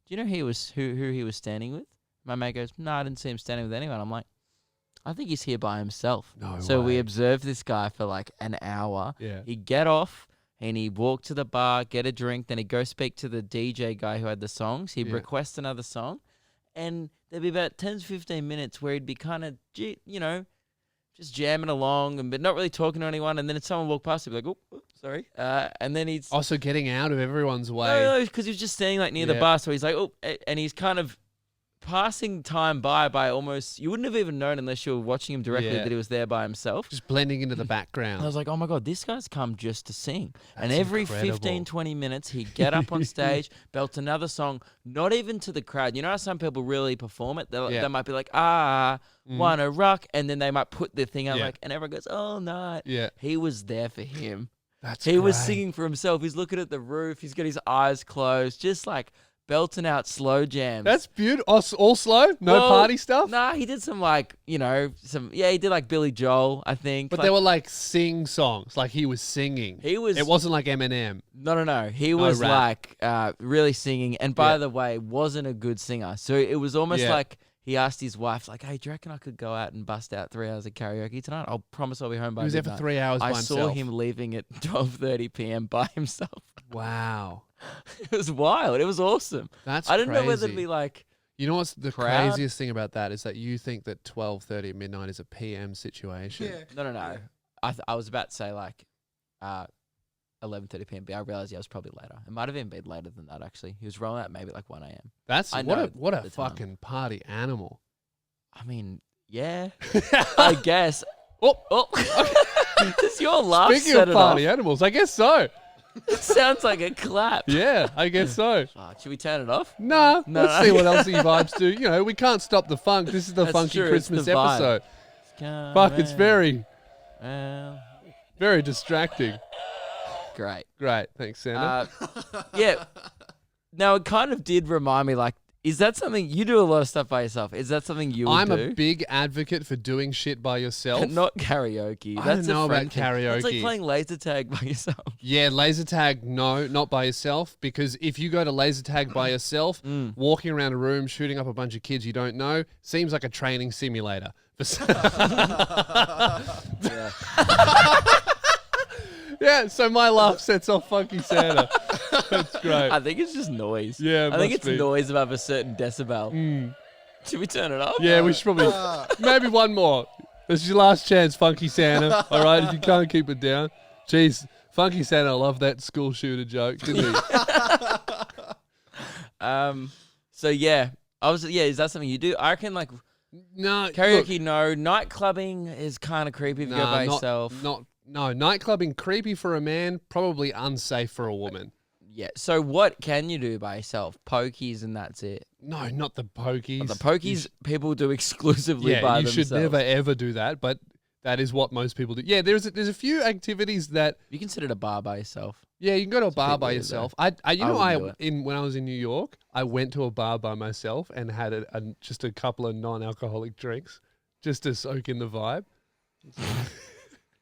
"Do you know who he was standing with?" My mate goes, "No, I didn't see him standing with anyone." I'm like, "I think he's here by himself." So we observed this guy for like an hour. Yeah. He'd get off and he'd walk to the bar, get a drink, then he'd go speak to the DJ guy who had the songs. He'd request another song, and there'd be about 10 to 15 minutes where he'd be kind of, just jamming along but not really talking to anyone. And then if someone walked past, he'd be like, "Oh, sorry." And then he's Also getting out of everyone's way. no, because he was just standing like near the bar. So he's like, "Oh," and he's kind of passing time by almost. You wouldn't have even known unless you were watching him directly that he was there by himself. Just blending into the background. I was like, oh my God, this guy's come just to sing. And That's every incredible. 15, 20 minutes, he'd get up on stage, belt another song, not even to the crowd. You know how some people really perform it? They might be like, wanna rock. And then they might put the thing out and everyone goes, all night. Yeah. He was there for him. He was singing for himself. He's looking at the roof. He's got his eyes closed, just like belting out slow jams. That's beautiful. All slow? No party stuff? Nah, he did some he did like Billy Joel, I think. But they were like sing songs, like he was singing. It wasn't like Eminem. No. He was rap. like really singing. And by the way, wasn't a good singer. So it was almost like he asked his wife, like, "Hey, do you reckon I could go out and bust out 3 hours of karaoke tonight? I'll promise I'll be home by midnight." He was there for 3 hours by himself. I saw him leaving at 12:30 p.m. by himself. Wow. It was wild. It was awesome. That's I didn't know whether crazy. to be like... You know what's the proud? craziest thing about that is that you think that 12:30 midnight is a PM situation. Yeah. No. I was about to say like 11:30 p.m. but I realized I was probably later. It might have even been later than that actually. He was rolling out maybe like 1 a.m. That's I what know a at the time. fucking party animal. I mean, yeah, I guess. Oh. Does your laugh Speaking set of it party off? animals, I guess so. It sounds like a clap. Yeah, I guess so. Fuck, should we turn it off? Nah, No. let's see what else the vibes do. We can't stop the funk. This is the That's funky true, it's Christmas the vibe. episode. coming. Fuck, it's very distracting. Great. Thanks, Santa. Yeah. Now, it kind of did remind me, like, is that something you do a lot of stuff by yourself? Is that something you would do? I'm a big advocate for doing shit by yourself. Not karaoke. I don't know about karaoke. That's like playing laser tag by yourself. Yeah, laser tag, no, not by yourself. Because if you go to laser tag by yourself, walking around a room, shooting up a bunch of kids you don't know, seems like a training simulator. Yeah, so my laugh sets off Funky Santa. That's great. I think it's just noise. Yeah, I think it's noise above a certain decibel. Should we turn it up? Yeah, we should probably... Maybe one more. This is your last chance, Funky Santa. All right, if you can't keep it down. Jeez, Funky Santa loved that school shooter joke, didn't he? So, yeah. Is that something you do? I reckon, like... No. Karaoke, no. Night clubbing is kind of creepy if you go by yourself. No, night clubbing, creepy for a man, probably unsafe for a woman. Yeah. So what can you do by yourself? Pokies and that's it. No, not the pokies. The pokies people do exclusively by themselves. You should never ever do that, but that is what most people do. Yeah, there's a few activities that you can sit at a bar by yourself. Yeah, you can go to a bar by yourself. When I was in New York, I went to a bar by myself and had just a couple of non-alcoholic drinks just to soak in the vibe.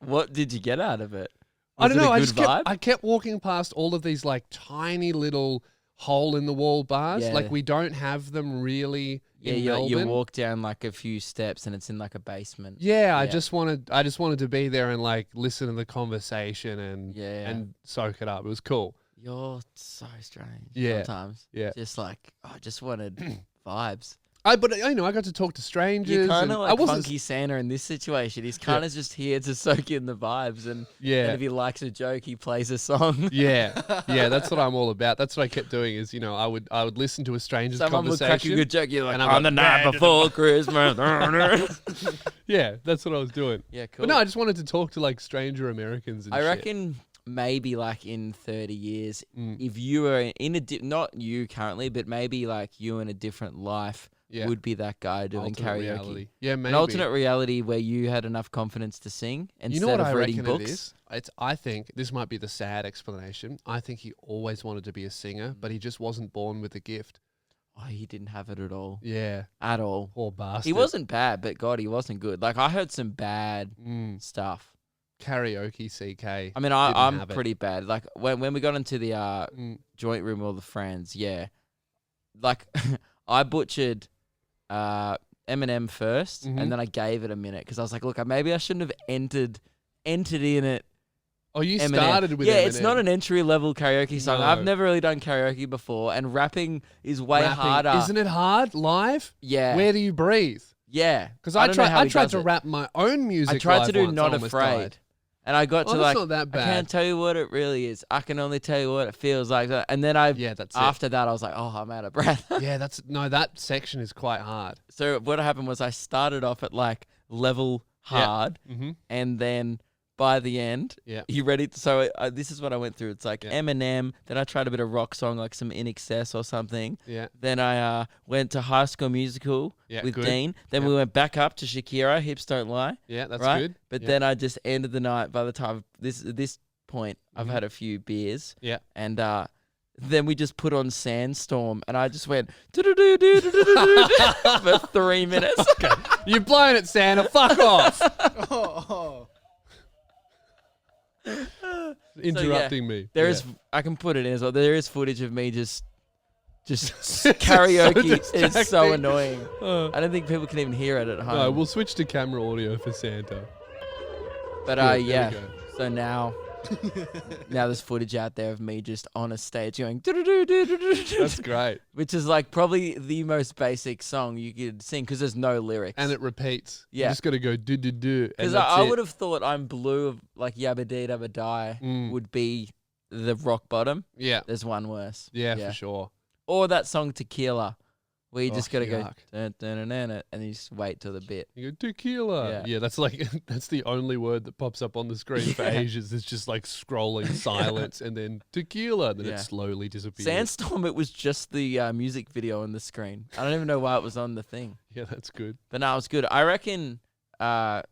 What did you get out of it? I don't know. I kept walking past all of these like tiny little hole in the wall bars. Yeah. Like we don't have them really in Melbourne. You walk down like a few steps and it's in like a basement. Yeah, I just wanted to be there and like listen to the conversation and soak it up. It was cool. You're so strange. Yeah. Sometimes. Yeah. Just like I just wanted vibes. But I got to talk to strangers. You're kind of like Funky Santa in this situation. He's kind of just here to soak in the vibes, and if he likes a joke, he plays a song. Yeah, that's what I'm all about. That's what I kept doing. Is I would listen to a stranger's Someone conversation. would crack a good joke. You're like, on the night before Christmas. Yeah, that's what I was doing. Yeah, cool. But no, I just wanted to talk to like stranger Americans. And I reckon maybe like in 30 years, if you were in not you currently, but maybe like you in a different life. Would be that guy doing karaoke. Reality. Yeah, maybe. An alternate reality where you had enough confidence to sing instead of reading books. I think this might be the sad explanation. I think he always wanted to be a singer, but he just wasn't born with the gift. Oh, he didn't have it at all. Yeah. At all. Poor bastard. He wasn't bad, but God, he wasn't good. Like, I heard some bad stuff. Karaoke CK. I mean, I'm pretty bad. Like, when we got into the joint room with all the friends, like, I butchered... Eminem first, and then I gave it a minute because I was like, look, maybe I shouldn't have entered in it. Oh, you Eminem. started with Eminem. It's not an entry level karaoke song. No. I've never really done karaoke before, and rapping is way harder. Isn't it hard live? Yeah. Where do you breathe? Yeah, because I tried to rap my own music. I tried live to do once, Not I almost Afraid. died. And I got to that's like, not that bad. I can't tell you what it really is. I can only tell you what it feels like. And then after that, I was like, oh, I'm out of breath. Yeah, that section is quite hard. So what happened was I started off at like level hard, and then by the end, you ready? So this is what I went through. It's like Eminem. Then I tried a bit of rock song, like some In Excess or something. Yeah. Then I went to High School Musical with Dean. Then we went back up to Shakira, Hips Don't Lie. Yeah, that's right? good. But then I just ended the night. By the time this point, I've had a few beers. Yeah. And then we just put on Sandstorm, and I just went for 3 minutes. Okay. You've blown it, Santa. Fuck off. Interrupting me. There is. I can put it in as well. There is footage of me just karaoke is so annoying. I don't think people can even hear it at home. No, we'll switch to camera audio for Santa. But so now there's footage out there of me just on a stage going That's great. Which is like probably the most basic song you could sing because there's no lyrics. And it repeats. Yeah. You just got to go do. Because I would have thought I'm Blue of like Yabba Dee Dabba Die would be the rock bottom. Yeah. There's one worse. Yeah, for sure. Or that song Tequila. Where you just got to go, yuck. and you just wait till the bit. You go, tequila. Yeah, that's the only word that pops up on the screen for ages. It's just like scrolling silence and then tequila, and then it slowly disappears. Sandstorm, it was just the music video on the screen. I don't even know why it was on the thing. Yeah, that's good. But no, it was good. I reckon I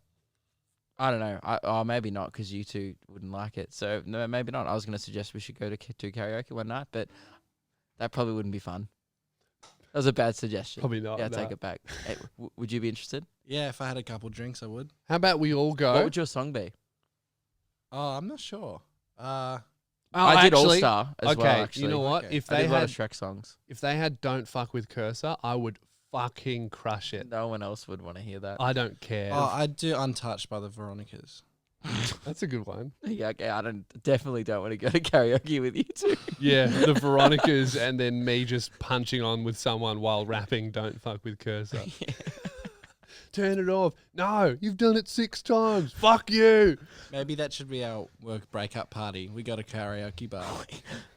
don't know. Maybe not because you two wouldn't like it. So no, maybe not. I was going to suggest we should go to karaoke one night, but that probably wouldn't be fun. That was a bad suggestion. Probably not. Yeah, take it back. Hey, would you be interested? Yeah, if I had a couple drinks, I would. How about we all go? What would your song be? Oh, I'm not sure. I did All Star as well. Actually, you know what? Okay. If I they did a lot had of Shrek songs, if they had "Don't Fuck with Cursor," I would fucking crush it. no one else would want to hear that. I don't care. Oh, I'd do Untouched by the Veronicas. That's a good one. Yeah, okay. I definitely don't want to go to karaoke with you two. Yeah, the Veronicas, and then me just punching on with someone while rapping "Don't Fuck with Cursor." Yeah. Turn it off. No, you've done it 6 times. Fuck you. Maybe that should be our work breakup party. We got a karaoke bar.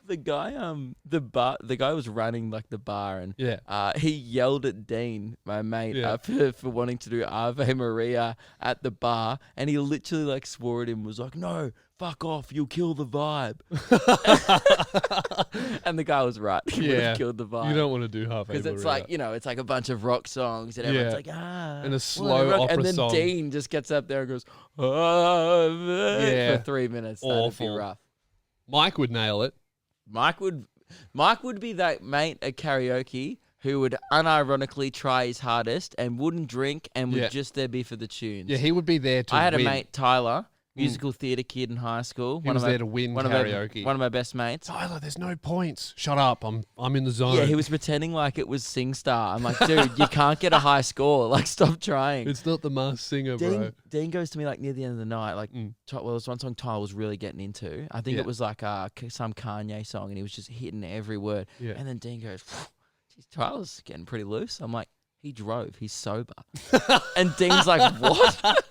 The guy was running like the bar, and Yeah. he yelled at Dean, my mate, Yeah. for wanting to do Ave Maria at the bar, and he literally like swore at him, was like, "No, fuck off, you'll kill the vibe." And the guy was right. He would have killed the vibe. You don't want to do half Because it's like, it's like a bunch of rock songs, and everyone's like, and a slow rock. opera and then song. Dean just gets up there and goes, for 3 minutes. Awful. That'd be rough. Mike would nail it. Mike would be that mate at karaoke who would unironically try his hardest and wouldn't drink and would just there be for the tunes. Yeah, he would be there to I had win. a mate, Tyler, musical theatre kid in high school. He was there to win karaoke. One of my best mates. Tyler, there's no points. Shut up. I'm in the zone. Yeah, he was pretending like it was SingStar. I'm like, dude, you can't get a high score. Like, stop trying. It's not the Masked Singer, bro. Dean goes to me like near the end of the night, like, well, there was one song Tyler was really getting into. I think it was like some Kanye song, and he was just hitting every word. Yeah. And then Dean goes, geez, Tyler's getting pretty loose. I'm like, he drove. He's sober. And Dean's like, what?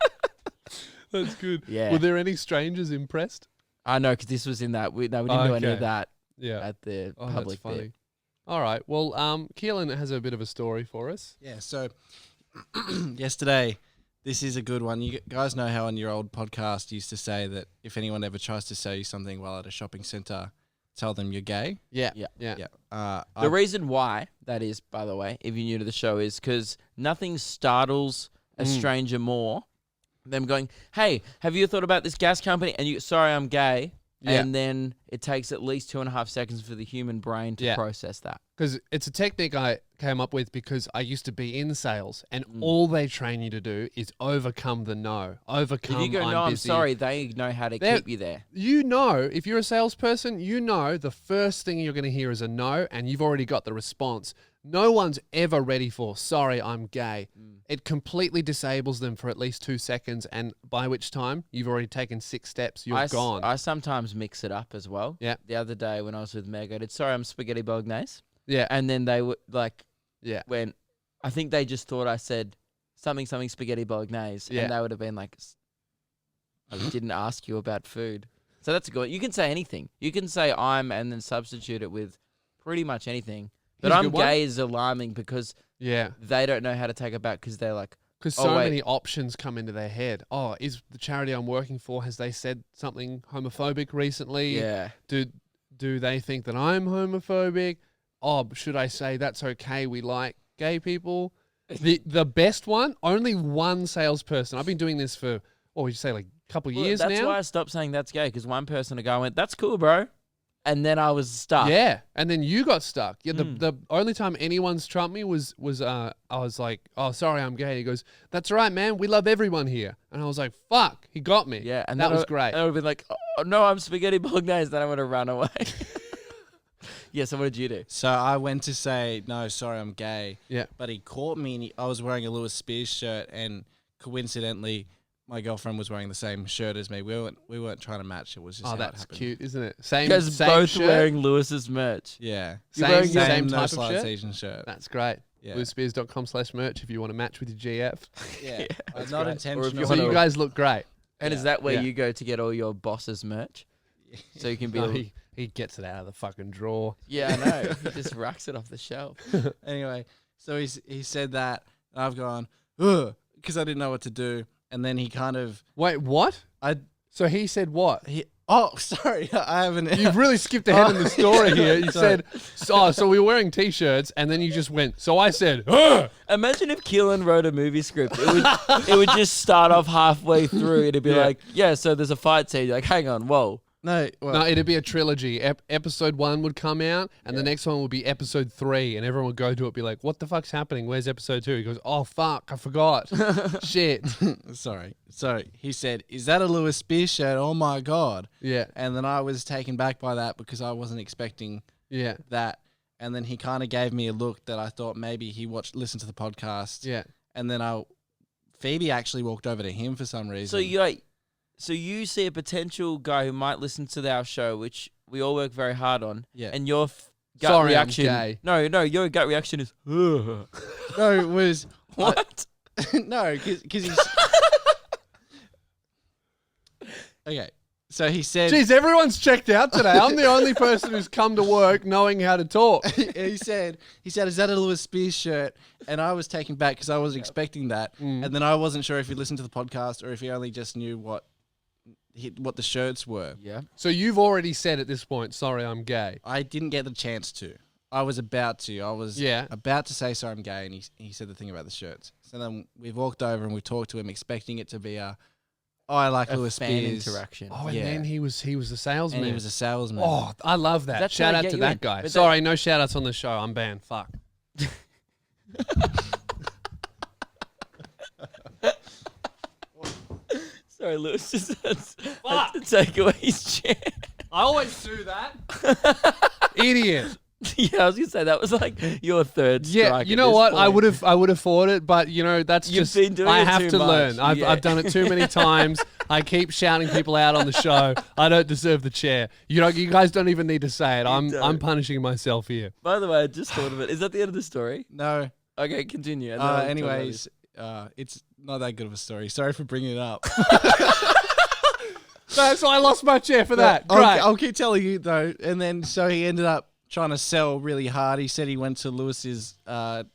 That's good. Yeah. Were there any strangers impressed? I know, because this was in that. We didn't do any of that at the public that's funny. bit. All right. Well, Keelan has a bit of a story for us. Yeah, so yesterday, this is a good one. You guys know how on your old podcast you used to say that if anyone ever tries to sell you something while at a shopping centre, tell them you're gay? Yeah. The reason why that is, by the way, if you're new to the show, is because nothing startles a stranger more them going, "Hey, have you thought about this gas company?" And you, "Sorry, I'm gay." Yeah. And then it takes at least 2.5 seconds for the human brain to process that. Because it's a technique I came up with because I used to be in sales, and all they train you to do is overcome the no. Overcome, If you go, "No, I'm busy." sorry," they know how to keep you there. You know, if you're a salesperson, you know the first thing you're going to hear is a no, and you've already got the response. No one's ever ready for, "Sorry, I'm gay." It completely disables them for at least 2 seconds, and by which time you've already taken 6 steps, you're gone. I sometimes mix it up as well. Yeah. The other day when I was with Meg, I did, "Sorry, I'm spaghetti bolognese." Yeah. And then they would like, Yeah. when I think they just thought I said something spaghetti bolognese, Yeah. and they would have been like, "I didn't ask you about food." So that's a good. You can say anything. You can say "I'm" and then substitute it with pretty much anything. But Here's a "I'm good one. gay" is alarming because Yeah. they don't know how to take it back because they're like, Because "Oh, so wait." many options come into their head. Oh, is the charity I'm working for, has they said something homophobic recently? Yeah. Do they think that I'm homophobic? Oh, should I say that's okay, we like gay people? The best one, only one salesperson. I've been doing this for, what would you say, like a couple years that's now? why I stopped saying "that's gay" because one person ago went, "That's cool, bro," and then I was stuck. Yeah, and then you got stuck. Yeah, the only time anyone's trumped me was I was like, "Oh, sorry, I'm gay." He goes, "That's right, man. We love everyone here." And I was like, "Fuck," he got me. Yeah, and that then was great. And I would have been like, "Oh, no, I'm spaghetti bolognese." Then I would have run away. Yeah, so what did you do? So I went to say, "No, sorry, I'm gay." Yeah. But he caught me, and I was wearing a Lewis Spears shirt, and coincidentally, my girlfriend was wearing the same shirt as me. We weren't trying to match. It was just Oh, how it that's happened. cute, isn't it? You Same, guys same both shirt. wearing Lewis's merch. Yeah. Same, wearing same, Same no type of slight shirt. Asian shirt. That's great. Yeah. LewisSpears.com/merch if you want to match with your GF. Yeah. That's Not great. intentional. Or if you So wanna- you guys look great. And is Yeah. that where Yeah. you go to get all your boss's merch? So you can be No, like, he gets it out of the fucking drawer. yeah, I know. He just racks it off the shelf. Anyway, so he said that, and I've gone, ugh, because I didn't know what to do. And then he kind of, Wait, what? I So he said what? Oh, sorry, I haven't. You've really skipped ahead in the story here. You said, so we were wearing T-shirts, and then you just went, so I said, ugh! Imagine if Keelan wrote a movie script. It would just start off halfway through. It'd be like, yeah, so there's a fight scene. You're like, hang on, whoa. No, it'd be a trilogy. Episode 1 would come out, and the next one would be episode 3, and everyone would go to it, be like, "What the fuck's happening? Where's episode 2?" He goes, "Oh fuck, I forgot." Shit. Sorry. So he said, "Is that a Lewis Spears shirt? Oh my god!" Yeah. And then I was taken back by that because I wasn't expecting that. And then he kind of gave me a look that I thought maybe he listened to the podcast. Yeah. And then Phoebe actually walked over to him for some reason. So you see a potential guy who might listen to our show, which we all work very hard on. Yeah. And your gut reaction. I'm gay. No, your gut reaction is, ugh. No, it was What? no, because he's okay. So he said, Jeez, everyone's checked out today. I'm the only person who's come to work knowing how to talk. he said, "Is that a Lewis Spears shirt?" And I was taken back because I wasn't expecting that, and then I wasn't sure if he listened to the podcast or if he only just knew what the shirts were. Yeah. So you've already said at this point, "Sorry, I'm gay." I didn't get the chance to. I was about to. I was about to say, "Sorry, I'm gay," and he said the thing about the shirts. So then we've walked over and we talked to him, expecting it to be I like Lewis fan Spears interaction. Oh, and then he was the salesman. and he was a salesman. Oh, I love that. That's Shout how I out get to you that in. guy. But Sorry, no shout outs on the show. I'm banned. Fuck. Sorry, Lewis just had to take away his chair. I always do that. Idiot. Yeah, I was gonna say that was like your third strike. Yeah, you know what? I would have fought it, but you know that's You've just been doing I it have too to much. learn. I've Yeah. done it too many times. I keep shouting people out on the show. I don't deserve the chair. You know, you guys don't even need to say it. I'm don't. punishing myself here. By the way, I just thought of it. Is that the end of the story? No. Okay, continue. and then I'll talk about Anyways, it's not that good of a story. Sorry for bringing it up. So I lost my chair for that. I'll, Great. I'll keep telling you though. And then so he ended up trying to sell really hard. He said he went to Lewis's death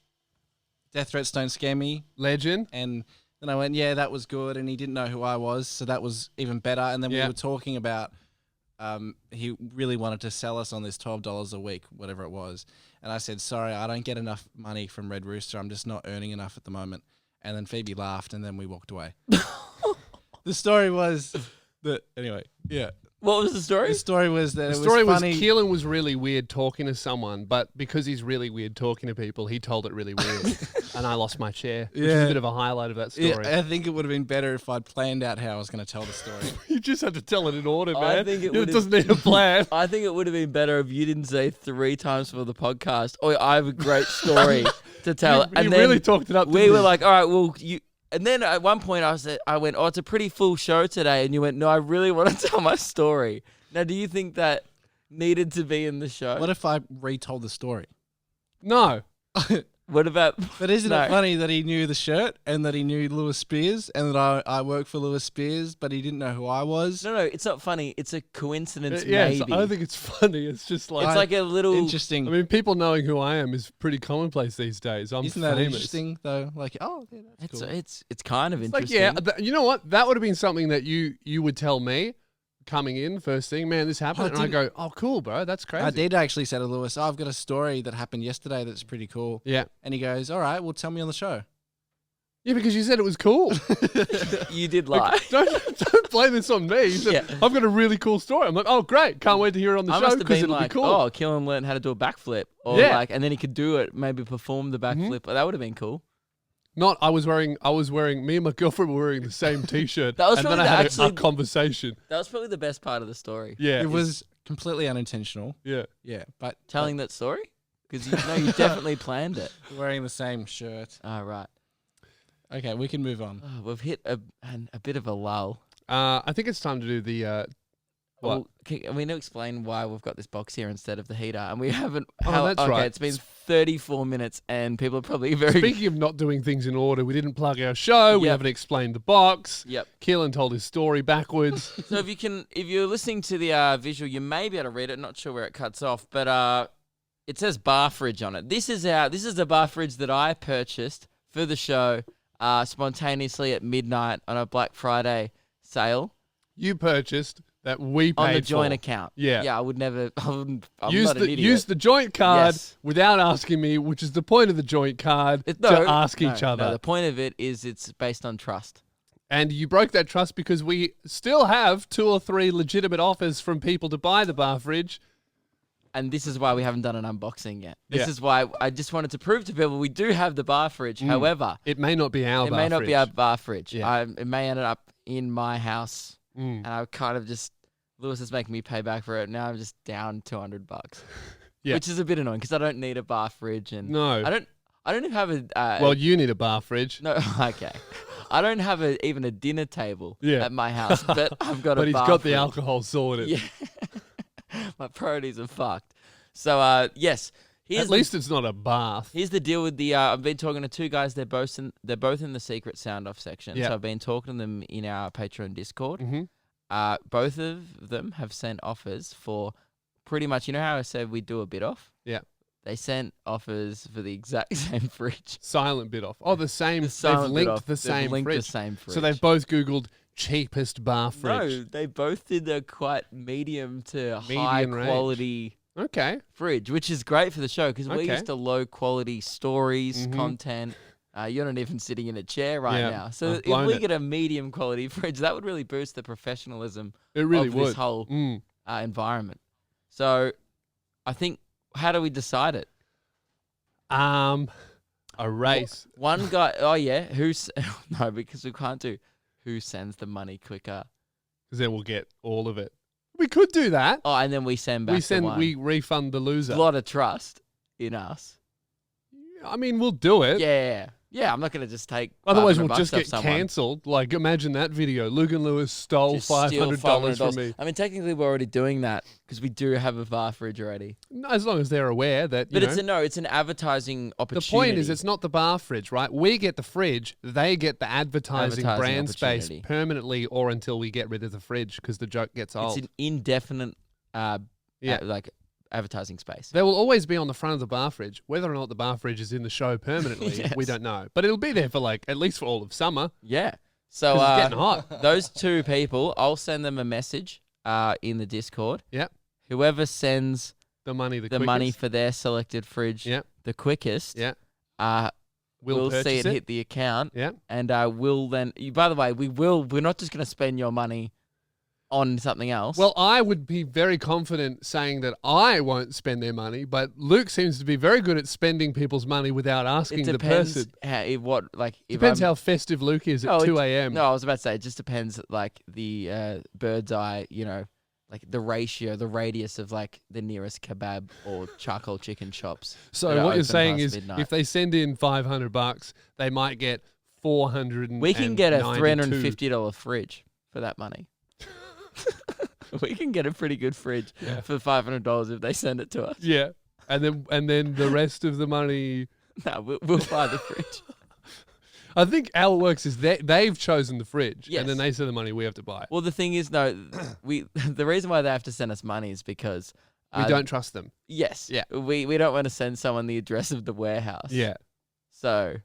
threats don't scare me. Legend. And then I went, yeah, that was good. And he didn't know who I was, so that was even better. And then we Yeah. were talking about he really wanted to sell us on this $12 a week, whatever it was. And I said, sorry, I don't get enough money from Red Rooster. I'm just not earning enough at the moment. And then Phoebe laughed, and then we walked away. The story was that anyway, yeah. What was the story? The story was that The it story was was funny. Keelan was really weird talking to someone, but because he's really weird talking to people, he told it really weird. And I lost my chair, which is Yeah. a bit of a highlight of that story. Yeah, I think it would have been better if I'd planned out how I was going to tell the story. You just have to tell it in order, I man. think it it would've- doesn't need a plan. I think it would have been better if you didn't say 3 times for the podcast, "Oh, I have a great story to tell." You really talked it up. we didn't were you? like, "All right, well, you." And then at one point I went, "Oh, it's a pretty full show today," and you went, "No, I really want to tell my story." Now, do you think that needed to be in the show? What if I retold the story? no. What about? But isn't No. it funny that he knew the shirt and that he knew Lewis Spears and that I work for Lewis Spears, but he didn't know who I was? No, it's not funny. It's a coincidence. Yes, maybe. I don't think it's funny. It's just like It's like a little. Interesting. I mean, people knowing who I am is pretty commonplace these days. I'm Isn't that famous. interesting though? Like, oh, yeah, that's It's cool. it's kind of It's like, interesting. yeah, you know what? That would have been something that you would tell me coming in first thing. Man, this happened, and I go, "Oh, cool, bro. That's crazy." I did actually say to Lewis, I've got a story that happened yesterday that's pretty cool. Yeah, And he goes, all right, well, tell me on the show. yeah, because you said it was cool. You did lie. Like, don't blame this on me. You said, Yeah. I've got a really cool story. I'm like, oh, great. Can't wait to hear it on the I show must have because been it'll like, be cool. "Oh, Killen learned how to do a backflip," or Yeah. like, and then he could do it, maybe perform the backflip. That would have been cool. Not, I was wearing, me and my girlfriend were wearing the same t-shirt. That was and then probably I had actually- a conversation. That was probably the best part of the story. Yeah. It was completely unintentional. Yeah. Yeah, but Telling that story because you definitely planned it. wearing the same shirt. All right, Okay, we can move on. oh, we've hit a bit of a lull. I think it's time to do the, what? Well, can we need to explain why we've got this box here instead of the heater? And we haven't. Oh, that's okay, right. it's been 34 minutes, and people are probably very. Speaking of not doing things in order, we didn't plug our show. We Yep. haven't explained the box. Yep. Keelan told his story backwards. So if you're listening to the visual, you may be able to read it. Not sure where it cuts off, but it says bar fridge on it. This is the bar fridge that I purchased for the show spontaneously at midnight on a Black Friday sale. You purchased that we paid on the joint for. account. Yeah. Yeah, I would never. I'm use not an idiot. Use the joint card Yes. without asking me, which is the point of the joint card, to ask each other. No, the point of it is it's based on trust. And you broke that trust because we still have 2 or 3 legitimate offers from people to buy the bar fridge. And this is why we haven't done an unboxing yet. This is why I just wanted to prove to people we do have the bar fridge. However, it may not be our bar fridge. It may not be our bar fridge. Yeah. It may end up in my house. And I kind of just, Lewis is making me pay back for it. Now I'm just down $200, which is a bit annoying because I don't need a bar fridge. And No. I don't even have a. Well, you need a bar fridge. No, okay. I don't have even a dinner table Yeah. at my house, but I've got But a he's bar got fridge. the alcohol sorted. Yeah. My priorities are fucked. So, yes. At least it's not a bath. Here's the deal with the. I've been talking to 2 guys. They're both in the secret sound off section. Yeah. So I've been talking to them in our Patreon Discord. Mm-hmm. Both of them have sent offers for pretty much. You know how I said we do a bit off? Yeah. They sent offers for the exact same fridge. Silent bit off. Oh, the same. They've Silent bit linked off. the They've same linked fridge. the same fridge. So they've both Googled cheapest bar fridge. No, they both did a quite medium to Median high range. quality Okay. fridge, which is great for the show because we're Okay. used to low quality stories, Mhm. content. You're not even sitting in a chair right Yeah, now. So I've if blown we it. get a medium quality fridge, that would really boost the professionalism It really of would. this whole Mm. environment. So I think, how do we decide it? A race. One guy, oh yeah, no, because we can't do who sends the money quicker. Because then we'll get all of it. We could do that. Oh, and then we send back the one. We refund the loser. A lot of trust in us. I mean, we'll do it. Yeah, I'm not going to just take Otherwise, $500 we'll just off get someone. cancelled. Like, imagine that video. Luke and Lewis stole Just steal $500 from me. I mean, technically, we're already doing that because we do have a bar fridge already. No, as long as they're aware that, you But know. it's an advertising The opportunity. point is, it's not the bar fridge, right? We get the fridge. They get the advertising brand space opportunity. permanently or until we get rid of the fridge because the joke gets old. It's an indefinite, like advertising space. They will always be on the front of the bar fridge. Whether or not the bar fridge is in the show permanently, Yes. we don't know. But it'll be there for like at least for all of summer. Yeah. So 'Cause it's getting hot. those 2 people, I'll send them a message in the Discord. Yep. Whoever sends The money, the money for their selected fridge Yep. the quickest, Yeah. we'll see purchase it hit the account. Yeah. And we'll then. By the way, we're not just going to spend your money on something else. Well, I would be very confident saying that I won't spend their money, but Luke seems to be very good at spending people's money without asking it the depends person. Depends How festive Luke is at 2 a.m. No, I was about to say it just depends like the bird's eye, like the ratio, the radius of like the nearest kebab or charcoal chicken shops. So that are what you're open saying past is midnight. if they send in $500, they might get 400. We can get a $350 fridge for that money. We can get a pretty good fridge for $500 if they send it to us. Yeah. And then the rest of the money. No, we'll buy the fridge. I think how it works is they've chosen the fridge, Yes. and then they send the money. We have to buy it. Well, the thing is, no, the reason why they have to send us money is because We don't trust them. Yes. Yeah. We don't want to send someone the address of the warehouse. Yeah. So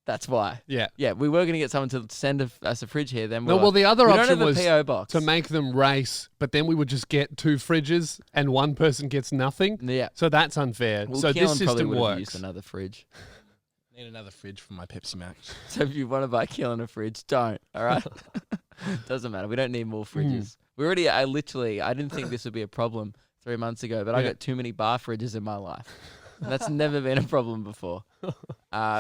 that's why. Yeah. Yeah, we were going to get someone to send us a fridge here. Then No, well, the other we don't option have was a PO box. to make them race, but then we would just get 2 fridges and one person gets nothing. Yeah. So that's unfair. Well, so Keelan this probably system would have works. used another fridge. Need another fridge for my Pepsi Max. So if you want to buy Keelan a fridge, don't. All right. Doesn't matter. We don't need more fridges. We already. I didn't think this would be a problem 3 months ago, but I got too many bar fridges in my life. That's never been a problem before.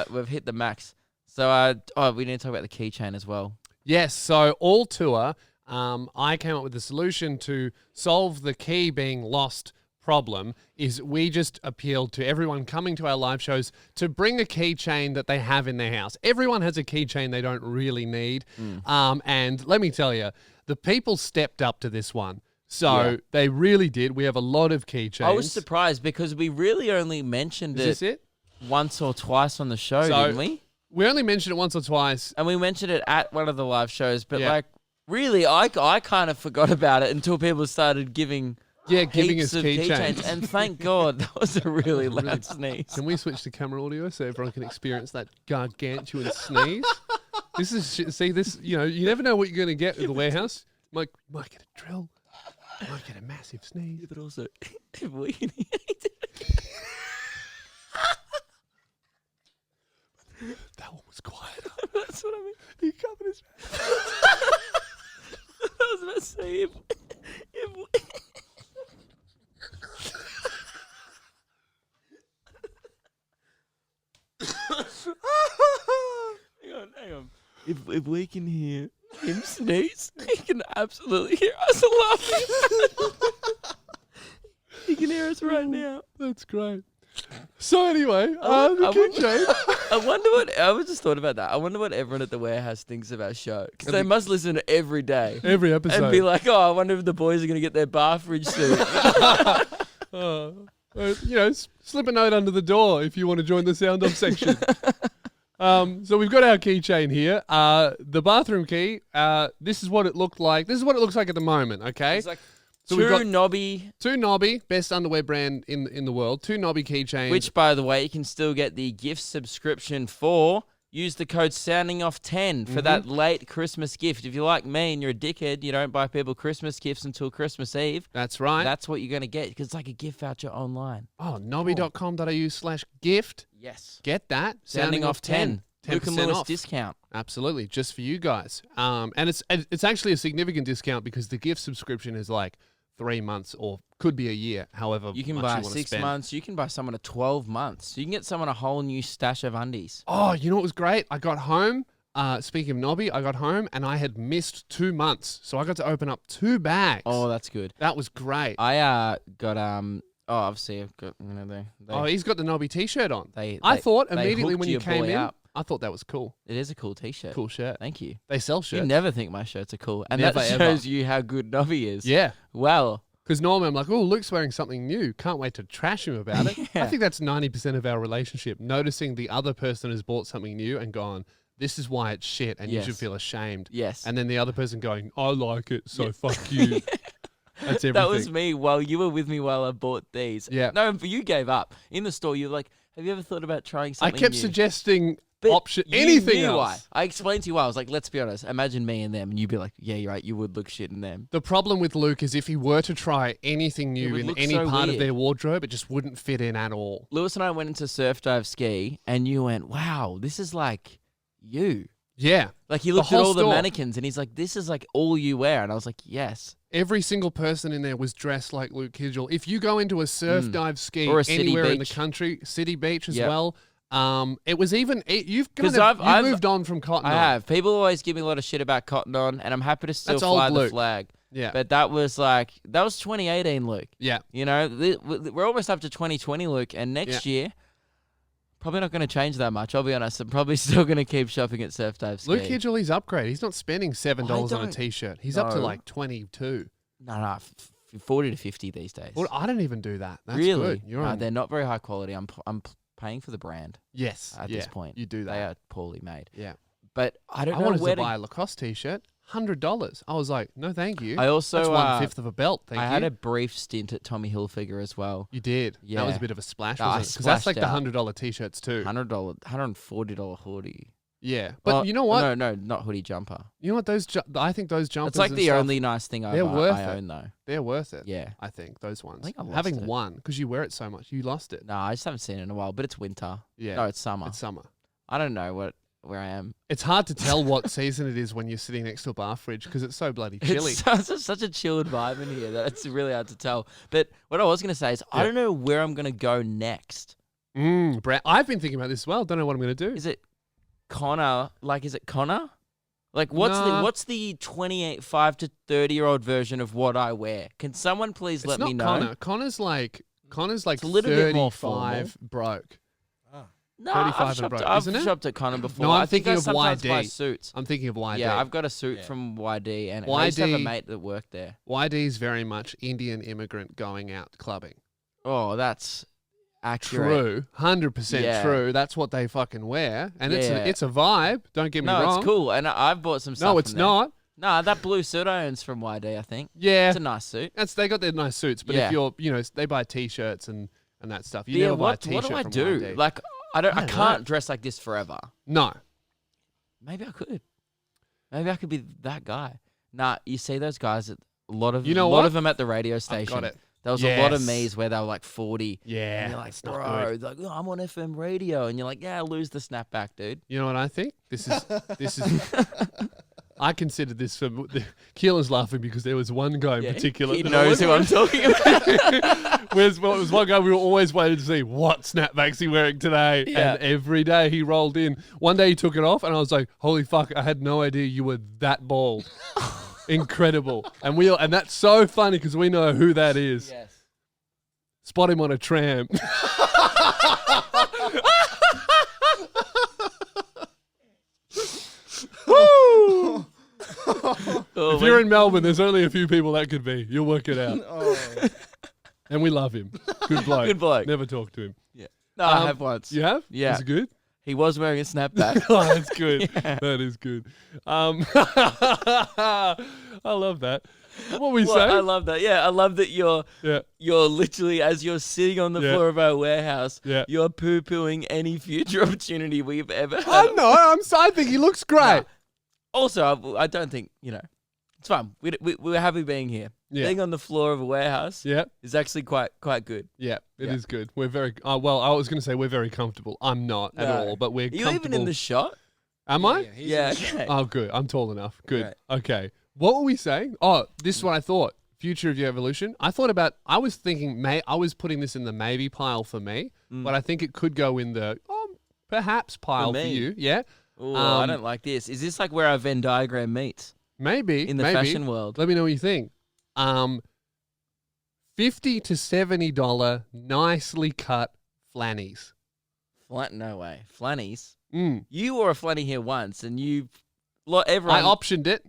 We've hit the max. So, we need to talk about the keychain as well. Yes. So all tour, I came up with a solution to solve the key being lost problem. Is we just appealed to everyone coming to our live shows to bring a keychain that they have in their house. Everyone has a keychain they don't really need. And let me tell you, the people stepped up to this one. So they really did. We have a lot of keychains. I was surprised because we really only mentioned Is this it? once or twice on the show, didn't we? We only mentioned it once or twice. And we mentioned it at one of the live shows, but like, really, I kind of forgot about it until people started giving giving heaps us of keychains. And thank God, that was a really loud sneeze. Can we switch to camera audio so everyone can experience that gargantuan sneeze? This is, see this, you never know what you're going to get at the warehouse. Might get a drill. Might get a massive sneeze. Yeah, but also, if we can That one was quieter. That's what I mean. He covered his mouth. I was about to say, if we... Hang on. If we can hear him sneeze, he can absolutely hear us laughing. He can hear us right now. That's great. So anyway, the Keychain. I just thought about that. I wonder what everyone at the warehouse thinks of our show. Because they must listen every day. Every episode. And be like, I wonder if the boys are going to get their bar fridge soon. Slip a note under the door if you want to join the sound off section. So we've got our keychain here. The bathroom key. This is what it looked like. This is what it looks like at the moment. Okay. It's like so two knobby, best underwear brand in the world. Two knobby keychains. Which, by the way, you can still get the gift subscription for. Use the code SOUNDINGOFF10 for that late Christmas gift. If you're like me and you're a dickhead, you don't buy people Christmas gifts until Christmas Eve. That's right. That's what you're going to get because it's like a gift voucher online. Oh, nobby.com.au/gift. Yes. Get that. Sounding off 10. Luke and Lewis off. discount. Absolutely. Just for you guys. And it's actually a significant discount because the gift subscription is like 3 months or could be a year, however you can much buy you want 6 to spend. months. You can buy someone a 12 months. You can get someone a whole new stash of undies. Oh, you know what was great? I got home. Speaking of Nobby, I got home and I had missed 2 months, so I got to open up 2 bags. Oh, that's good. That was great. I got obviously I've got He's got the Nobby t-shirt on. I thought immediately when you came in, up. I thought that was cool. It is a cool t-shirt. Cool shirt. Thank you. They sell shirts. You never think my shirts are cool, and Never, that ever. shows you how good Nobby is. Yeah. Well. Because normally I'm like, oh, Luke's wearing something new. Can't wait to trash him about it. Yeah. I think that's 90% of our relationship. Noticing the other person has bought something new and gone, this is why it's shit and you should feel ashamed. Yes. And then the other person going, I like it, so fuck you. That's everything. That was me while you were with me while I bought these. Yeah. No, but you gave up. In the store, you're like, have you ever thought about trying something I kept new? suggesting But anything you knew else. why. I explained to you why. I was like, let's be honest. Imagine me and them. And you'd be like, yeah, you're right. You would look shit in them. The problem with Luke is if he were to try anything new would in look any so part of weird. their wardrobe, it just wouldn't fit in at all. Lewis and I went into surf dive ski and you went, wow, this is like you. Yeah. Like he looked at whole all the store. mannequins and he's like, this is like all you wear. And I was like, yes. Every single person in there was dressed like Luke Kidgel. If you go into a surf dive ski Or a city anywhere in the beach. country, city beach as Yep. well, it was even you've I've moved on from Cotton I On. have. People always give me a lot of shit about Cotton On and I'm happy to still That's fly old the Luke. flag. Yeah. But that was 2018, Luke. Yeah. You know, we're almost up to 2020, Luke, and next year, probably not going to change that much. I'll be honest. I'm probably still going to keep shopping at Surf Dive Ski. Luke Kidgel, he's upgraded. He's not spending $7 on a don't- t-shirt. He's up to No. like 22. No, 40 to 50 these days. Well, I don't even do that. That's really? good. You're No, on. they're not very high quality. I'm paying for the brand Yes. at yeah, this point. You do that. They are poorly made. Yeah. But I don't I know wanted where to buy a Lacoste t-shirt, $100. I was like, no, thank you. I also That's 1/5 of a belt. Thank I you. had a brief stint at Tommy Hilfiger as well. You did. Yeah. That was a bit of a splash, I wasn't it? Because that's like splashed the out. $100 t-shirts too. $100, $140 hoodie. Yeah. But you know what? No, not hoodie jumper. You know what? I think those jumpers. It's like and the stuff, only nice thing they're worth I it. own though. They're worth it. Yeah. I think those ones. think I lost Having it. one because you wear it so much, you lost it. No, I just haven't seen it in a while. But it's winter. Yeah. No, it's summer. It's summer. I don't know where I am. It's hard to tell what season it is when you're sitting next to a bar fridge because it's so bloody chilly. It's such a chilled vibe in here that it's really hard to tell. But what I was going to say is I don't know where I'm going to go next. I've been thinking about this as well. Don't know what I'm going to do. Is it Connor? Like, is it Connor? Like, what's the 5 to 30-year-old version of what I wear? Can someone please It's let not me know? Connor. Connor's like a little bit more 35 broke. No, 35 and above, I've isn't it? shopped at Connor before. No, I'm I think thinking I of sometimes YD. buy suits. I'm thinking of YD. Yeah, I've got a suit from YD, and I used to have a YD mate that worked there. YD's very much Indian immigrant going out clubbing. Oh, that's accurate. True, 100% Yeah. true. That's what they fucking wear, and Yeah. it's a vibe. Don't get me No, wrong. it's cool, and I've bought some stuff. No, it's from there. not. No, that blue suit I own's from YD, I think. Yeah, It's a nice suit. they got their nice suits, but Yeah. if you're, they buy t-shirts and that stuff. You Yeah, never buy a what t-shirt do I from do? YD. Like, I don't can't know. dress like this forever. No, Maybe I could. Maybe I could be that guy. Nah, you see those guys at a lot of what? of them at the radio station. I've got it. There was a lot of me's where they were like 40. Yeah. And you're like, it's not bro, good. like, I'm on FM radio. And you're like, yeah, lose the snapback, dude. You know what I think? This is. I considered this for. Keelan's laughing because there was one guy in particular. He knows who I'm talking about. It was one guy we were always waiting to see what snapback's he wearing today. Yeah. And every day he rolled in. One day he took it off and I was like, holy fuck, I had no idea you were that bald. Incredible. And that's so funny because we know who that is. Yes. Spot him on a tram. Woo! If you're in Melbourne, there's only a few people that could be. You'll work it out. And we love him. Good bloke. Good bloke. Never talk to him. Yeah. No, I have once. You have? Yeah. Is it good? He was wearing a snapback. Oh, that's good. Yeah. That is good. I love that. What we Well, say? I love that. Yeah, I love that you're Yeah. literally, as you're sitting on the Yeah. floor of our warehouse, Yeah. you're poo-pooing any future opportunity we've ever had. I know. I think he looks great. Nah. Also, I don't think, it's fine. We're happy being here. Yeah. Being on the floor of a warehouse Yeah. is actually quite good. Yeah, it is Yeah. good. We're very well. I was going to say we're very comfortable. I'm not at No. all, but we're Are you comfortable. even in the shot? Am I? he's Yeah, in the okay. Oh, good. I'm tall enough. Good. Right. Okay. What were we saying? Oh, this is what I thought. Future of your evolution. I was thinking, I was putting this in the maybe pile for me, but I think it could go in the perhaps pile for me. you. Yeah. Oh, I don't like this. Is this like where our Venn diagram meets Maybe. in the fashion world? Let me know what you think. $50 to $70 nicely cut flannies. No way. Flannies. Mm. You wore a flanny here once, and I everyone optioned it.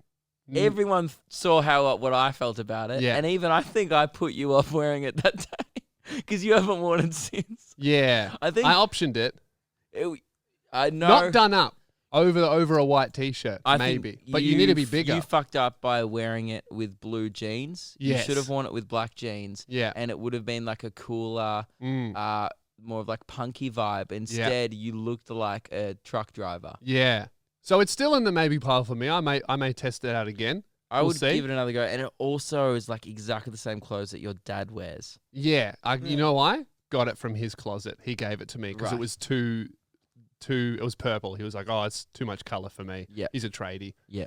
everyone saw what I felt about it, Yeah. and even I think I put you off wearing it that day because you haven't worn it since. Yeah. I think I optioned it. I know. Not done up over a white t-shirt, I maybe. think But you need to be bigger. You fucked up by wearing it with blue jeans. Yes. You should have worn it with black jeans. Yeah. And it would have been like a cooler, more of like punky vibe. Instead, you looked like a truck driver. Yeah. So it's still in the maybe pile for me. I may test it out again. I We'll would see. give it another go. And it also is like exactly the same clothes that your dad wears. Yeah. You know why? Got it from his closet. He gave it to me because it Right. was it was purple. He was like, oh, it's too much color for me. Yeah. He's a tradie. Yeah.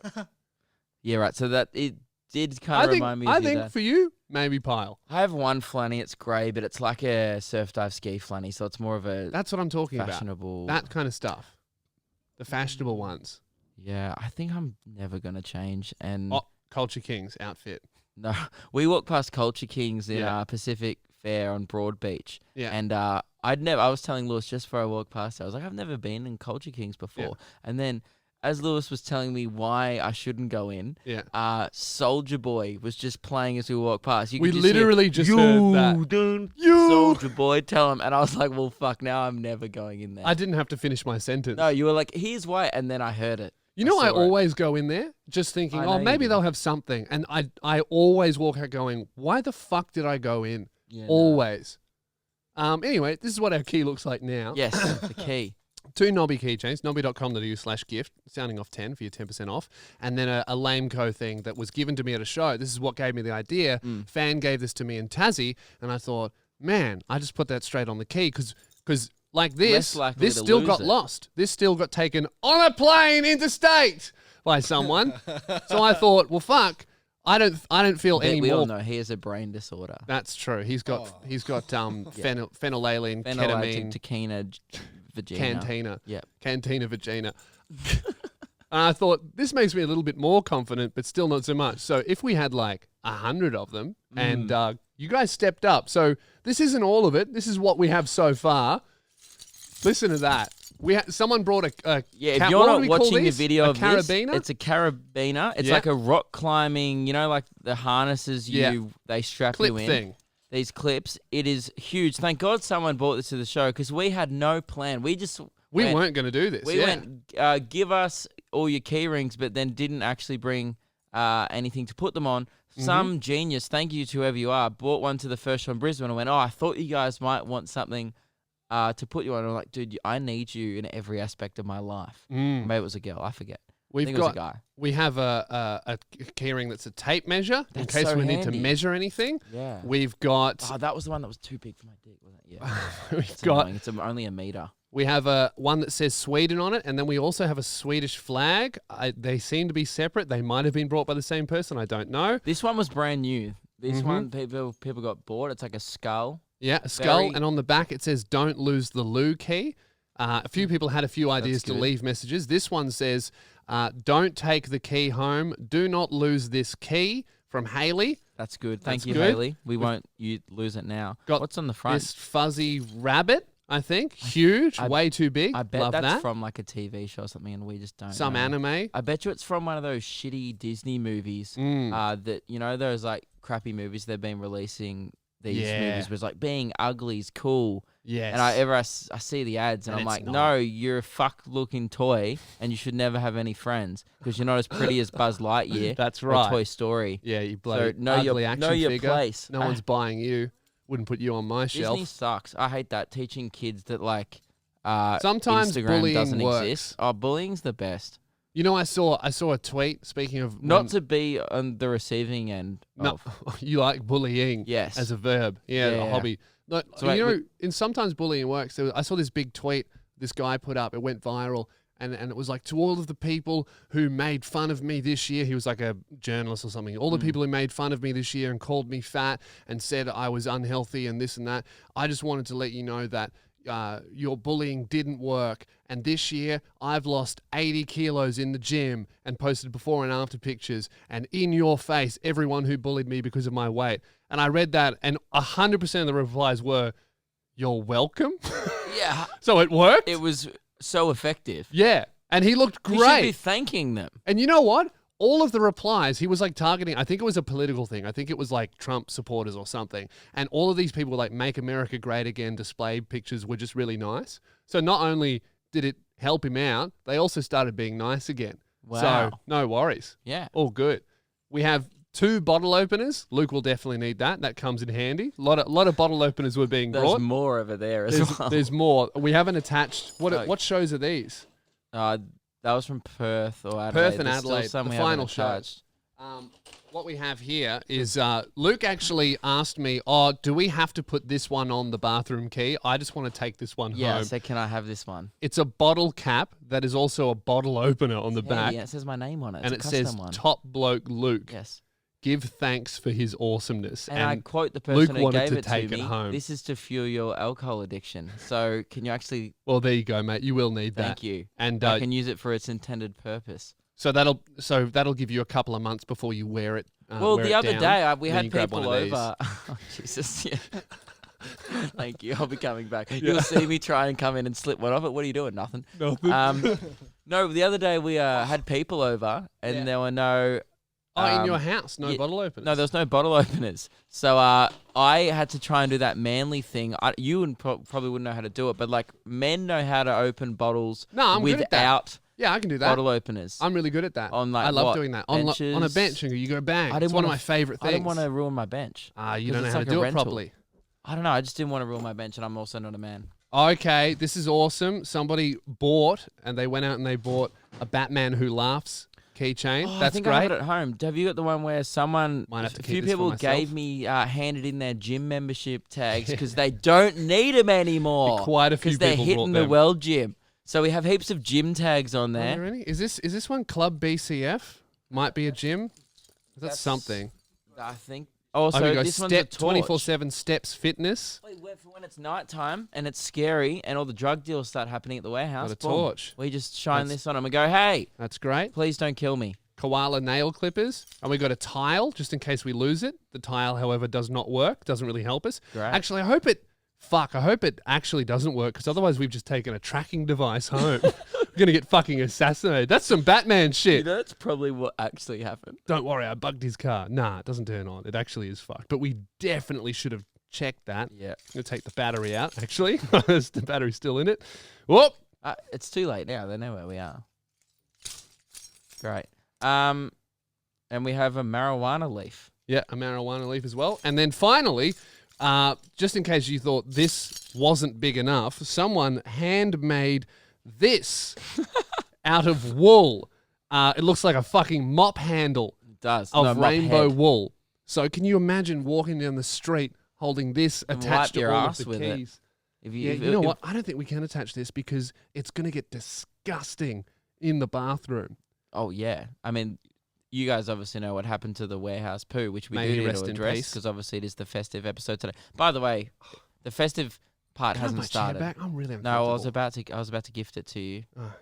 Yeah, right. So that it did kind of remind me of I your think dad. for you, maybe pile. I have one flanny. It's grey, but it's like a surf dive ski flanny. So it's more of a That's what I'm talking fashionable. about. That kind of stuff. The fashionable ones. Yeah, I think I'm never going to change. And Oh, Culture Kings outfit. no, we walked past Culture Kings in Yeah. Pacific Fair on Broad Beach. Yeah. And I was telling Lewis just before I walked past, I was like, I've never been in Culture Kings before. Yeah. And then as Lewis was telling me why I shouldn't go in, Yeah. Soldier Boy was just playing as we walked past. You We could just hear, literally just heard that. Dude, You. Soldier Boy, tell him. And I was like, well, fuck, now I'm never going in there. I didn't have to finish my sentence. No, you were like, here's why. And then I heard it. You know, I saw it. always go in there just thinking, I know oh, you maybe do. they'll have something. And I always walk out going, why the fuck did I go in? Yeah, no. Always. Anyway, this is what our key looks like now. Yes, the key. 2 Nobby keychains, nobby.com.au/gift, sounding off 10 for your 10% off. And then a Lameco thing that was given to me at a show. This is what gave me the idea. Fan gave this to me in Tassie. And I thought, man, I just put that straight on the key because like this, Less likely this to still lose got it. lost. This still got taken on a plane interstate by someone. So I thought, well, fuck, I don't feel any We all more. know he has a brain disorder. That's true. He's got phenylalanine, Phenylated ketamine, Takina vagina. cantina. Yep. Cantina vagina. And I thought, this makes me a little bit more confident, but still not so much. So if we had like 100 of them and you guys stepped up. So this isn't all of it. This is what we have so far. Listen to that. Someone brought a Yeah, if what you're do not we call watching a these? video A of carabiner? this, it's a carabiner. It's Yeah. like a rock climbing, like the harnesses they strap clip you in. thing. These clips. It is huge. Thank God someone brought this to the show because we had no plan. We Weren't going to do this. We went, give us all your key rings, but then didn't actually bring anything to put them on. Some genius, thank you to whoever you are, bought one to the first show in Brisbane and went, I thought you guys might want something to put you on. I'm like, dude, I need you in every aspect of my life. Maybe it was a girl, I forget. We've think it was a guy. We have a keyring that's a tape measure in That's case so we need handy. to measure anything. Yeah. We've got. Oh, that was the one that was too big for my dick, wasn't it? Yeah. We've got. Annoying. It's only a meter. We have one that says Sweden on it, and then we also have a Swedish flag. They seem to be separate. They might have been brought by the same person. I don't know. This one was brand new. This one people got bought. It's like a skull. Yeah, a skull, and on the back it says "Don't lose the loo key." A few people had a few ideas to leave messages. This one says, "Don't take the key home. Do not lose this key." From Haley. That's good. Thank you, Haley. We won't lose it now. What's on the front? This fuzzy rabbit. I think huge, way too big. I bet Love that's that. from like a TV show or something, and we just don't. Some know. anime. I bet you it's from one of those shitty Disney movies. That those like crappy movies they've been releasing. These movies was like being ugly is cool. Yes. And I see the ads and I'm like, no, you're a fuck looking toy and you should never have any friends because you're not as pretty as Buzz Lightyear. That's right. Or Toy Story. Yeah, you bloody ugly action figure. Place. No one's buying you. Wouldn't put you on my shelf. Disney sucks. I hate that. Teaching kids that like sometimes Instagram bullying doesn't works. exist. Oh, bullying's the best. You know, I saw a tweet. Speaking of to be on the receiving end. No, you like bullying? Yes, as a verb. Yeah, a hobby. No, so in sometimes bullying works. I saw this big tweet this guy put up. It went viral, and it was like, to all of the people who made fun of me this year. He was like a journalist or something. All the people who made fun of me this year and called me fat and said I was unhealthy and this and that. I just wanted to let you know that your bullying didn't work. And this year, I've lost 80 kilos in the gym and posted before and after pictures. And in your face, everyone who bullied me because of my weight. And I read that, and 100% of the replies were, "You're welcome." Yeah. So it worked. It was so effective. Yeah. And he looked great. You should be thanking them. And you know what? All of the replies, he was like targeting, I think it was a political thing. I think it was like Trump supporters or something. And all of these people were like, "Make America Great Again" display pictures were just really nice. So not only did it help him out, they also started being nice again. Wow. So no worries. Yeah. All good. We have 2 bottle openers. Luke will definitely need that. That comes in handy. A lot of bottle openers were being brought. There's more over there as well. There's more. We haven't attached. What shows are these? That was from Perth or Adelaide. Perth and Adelaide, the final show. What we have here is Luke actually asked me, do we have to put this one on the bathroom key? I just want to take this one home. Yeah, so can I have this one? It's a bottle cap that is also a bottle opener on the back. Yeah, it says my name on it. And it says, "Top Bloke Luke." Yes. Give thanks for his awesomeness. And I quote the person who gave it to me, home. "This is to fuel your alcohol addiction." So can you actually... Well, there you go, mate. You will need that. Thank you. And I can use it for its intended purpose. So that'll give you a couple of months before you wear it. Well, the other day we had people over. Oh, Jesus, yeah. Thank you. I'll be coming back. Yeah. You'll see me try and come in and slip one off it. What are you doing? Nothing. No, the other day we had people over and there were no... in your house, no bottle openers. No, there was no bottle openers. So I had to try and do that manly thing. You probably wouldn't know how to do it, but like men know how to open bottles I'm good at that. without... Yeah, I can do that. Bottle openers. I'm really good at that. On like I love doing that. On a bench, and you go bang. It's one of my favorite things. I didn't want to ruin my bench. You don't know how to do it properly. I don't know. I just didn't want to ruin my bench, and I'm also not a man. Okay, this is awesome. Somebody bought, and they went out and they bought a Batman Who Laughs keychain. That's I think great. I have it at home. Have you got the one where a few people gave me handed in their gym membership tags because they don't need them anymore? Quite a few people because they're hitting the well gym. So we have heaps of gym tags on there. Really? Is this one Club BCF? Might be a gym. That's something. I think. Oh, so this one's a torch. 24/7 Steps Fitness. Wait, for when it's nighttime and it's scary and all the drug deals start happening at the warehouse. Got a torch. We just shine this on them and go, "Hey, that's great. Please don't kill me." Koala nail clippers, and we got a tile just in case we lose it. The tile, however, does not work. Doesn't really help us. Great. Actually, I hope it actually doesn't work, because otherwise we've just taken a tracking device home. We're going to get fucking assassinated. That's some Batman shit. That's probably what actually happened. Don't worry, I bugged his car. Nah, it doesn't turn on. It actually is fucked. But we definitely should have checked that. Yeah. I'm going to take the battery out, actually. The battery's still in it. Whoop! It's too late now. They know where we are. Great. And we have a marijuana leaf. Yeah, a marijuana leaf as well. And then finally... just in case you thought this wasn't big enough, someone handmade this out of wool. It looks like a fucking mop handle It does. of No, mop rainbow head. wool. So can you imagine walking down the street holding this And attached wipe to your all of ass the with it. keys? If Yeah, you know what? I don't think we can attach this because it's going to get disgusting in the bathroom. Oh, yeah. I mean, you guys obviously know what happened to the warehouse poo, which we May do he need rest to in address peace. because obviously it is the festive episode today. By the way, the festive part Can I have hasn't my started. chair back? I'm really No, uncomfortable. I was about to gift it to you Oh.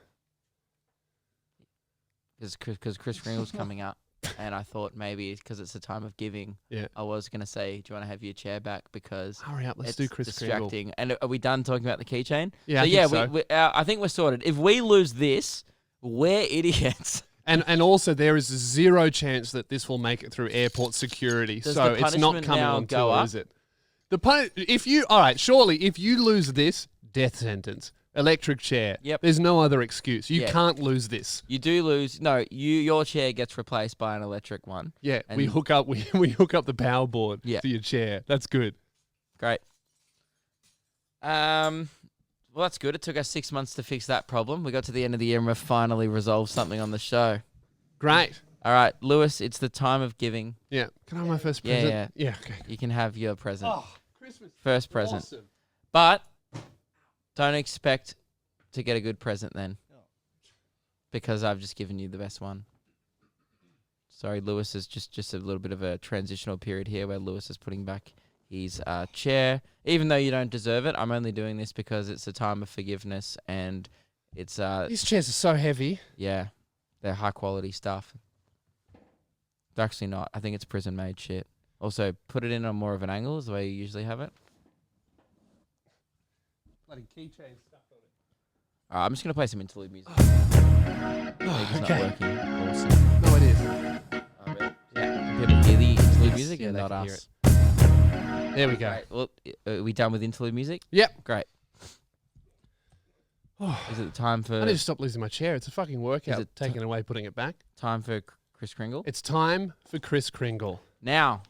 because Kris Kringle's coming up, and I thought maybe because it's the time of giving, Yeah. I was gonna say, do you want to have your chair back because Hurry up, let's it's do Kris Kringle. distracting. And are we done talking about the keychain? Yeah, So I yeah, think so. I think we're sorted. If we lose this, we're idiots. And also there is zero chance that this will make it through airport security. Does so the it's not punishment coming now on go tour, up? is it? Surely if you lose this, death sentence. Electric chair. Yep. There's no other excuse. You Yeah. can't lose this. You do lose. No, your chair gets replaced by an electric one. Yeah, And- we hook up we hook up the power board Yeah. to your chair. That's good. Great. Well, that's good. It took us 6 months to fix that problem. We got to the end of the year and we've finally resolved something on the show. Great. All right, Lewis, it's the time of giving. Yeah. Can I have my first Yeah, present? Yeah, okay. You can have your present. Oh, Christmas. First present. Awesome. But don't expect to get a good present then. Because I've just given you the best one. Sorry, Lewis is just a little bit of a transitional period here where Lewis is putting back his chair. Even though you don't deserve it, I'm only doing this because it's a time of forgiveness and it's These chairs are so heavy. yeah, they're high quality stuff. They're actually not. I think it's prison made shit. Also, put it in on more of an angle is the way you usually have it. Bloody keychain stuff on it. All right, I'm just gonna play some interlude music. Oh, It's okay. not working. Awesome. No, it is. Yeah, people hear the interlude music Yeah, and they not can hear us. There we go. Great. Well, are we done with interlude music? Yep. Great. Is it time for I need to stop losing my chair. It's a fucking workout. it Taking away, putting it back. Kris Kringle? It's time for Kris Kringle. Now,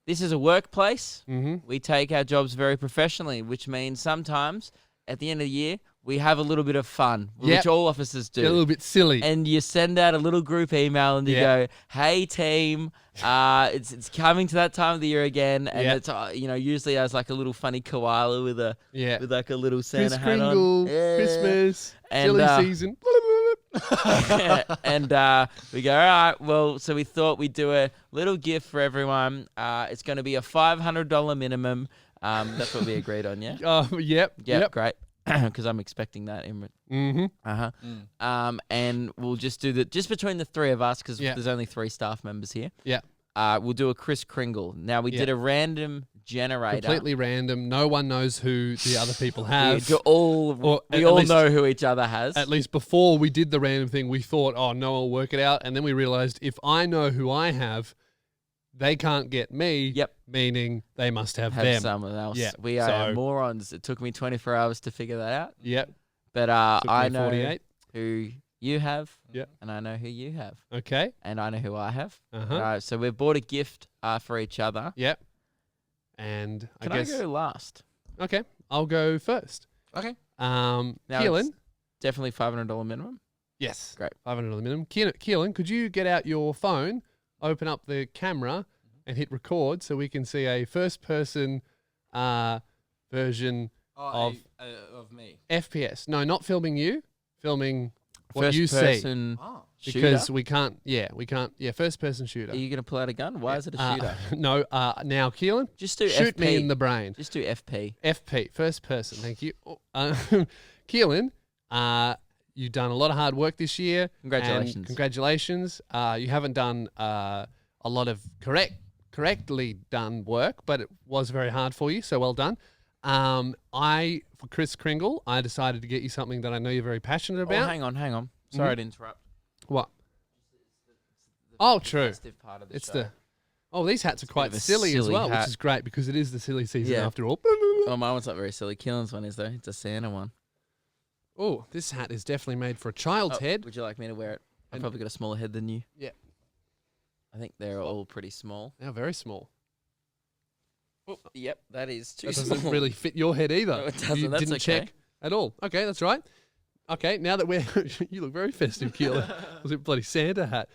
this is a workplace. Mm-hmm. We take our jobs very professionally, which means sometimes at the end of the year we have a little bit of fun, Yep. which all officers do. A little bit silly. And you send out a little group email and you Yeah. go, "Hey team, it's coming to that time of the year again," and Yeah. it's usually has like a little funny koala with Yeah. like a little Santa Kris hat Kringle, on. Yeah. Christmas, And, silly uh, season. And we go, all right, well, so we thought we'd do a little gift for everyone. It's going to be a $500 minimum. That's what we agreed on, yeah? Yep. Great. Because I'm expecting that. Mm-hmm. And we'll just do just between the three of us, because Yeah. there's only 3 staff members here. Yeah. We'll do a Kris Kringle. Now, we Yeah. did a random generator. Completely random. No one knows who the other people We have. all at least- know who each other has. At least before we did the random thing, we thought, oh, no one will work it out. And then we realized if I know who I have, they can't get me. Yep. Meaning they must have have them. someone else. Yeah, We are so- morons. It took me 24 hours to figure that out. Yep. But Took I me know 48. who you have. Yep. And I know who you have. Okay. And I know who I have. Uh-huh. So we've bought a gift for each other. Yep. And Can I guess. go last? Okay. I'll go first. Okay. Now Keelan. it's definitely $500 minimum. Yes. Great. $500 minimum. Keelan, could you get out your phone, open up the camera, and hit record so we can see a first-person version of me. FPS? No, not filming you. Filming what First you see. person Oh. Because shooter. we can't. Yeah, first-person shooter. Are you going to pull out a gun? Why is it a shooter? No. Now, Keelan, Just do shoot FP. me in the brain. Just do FP. FP, first person. Thank you. Keelan, you've done a lot of hard work this year. and Congratulations. Congratulations. You haven't done a lot of correctly done work, but it was very hard for you, so well done. For Kris Kringle, I decided to get you something that I know you're very passionate Oh, about. hang on. Sorry to interrupt. What? Oh, true. Festive part of the It's show. these hats are a bit quite of a silly as silly well, hat. which is great because it is the silly season Yeah. after all. Oh, my one's not very silly. Keelan's one is, though. It's a Santa one. Oh, this hat is definitely made for a child's head. Would you like me to wear it? I've And- probably got a smaller head than you. Yeah. I think they're all pretty small. Now very small. Yep, that is too That small. doesn't really fit your head either. No, it doesn't. You That's didn't okay. check at all. Okay, that's right. Okay, now that we're... you look very festive, Keelan. Was it bloody Santa hat?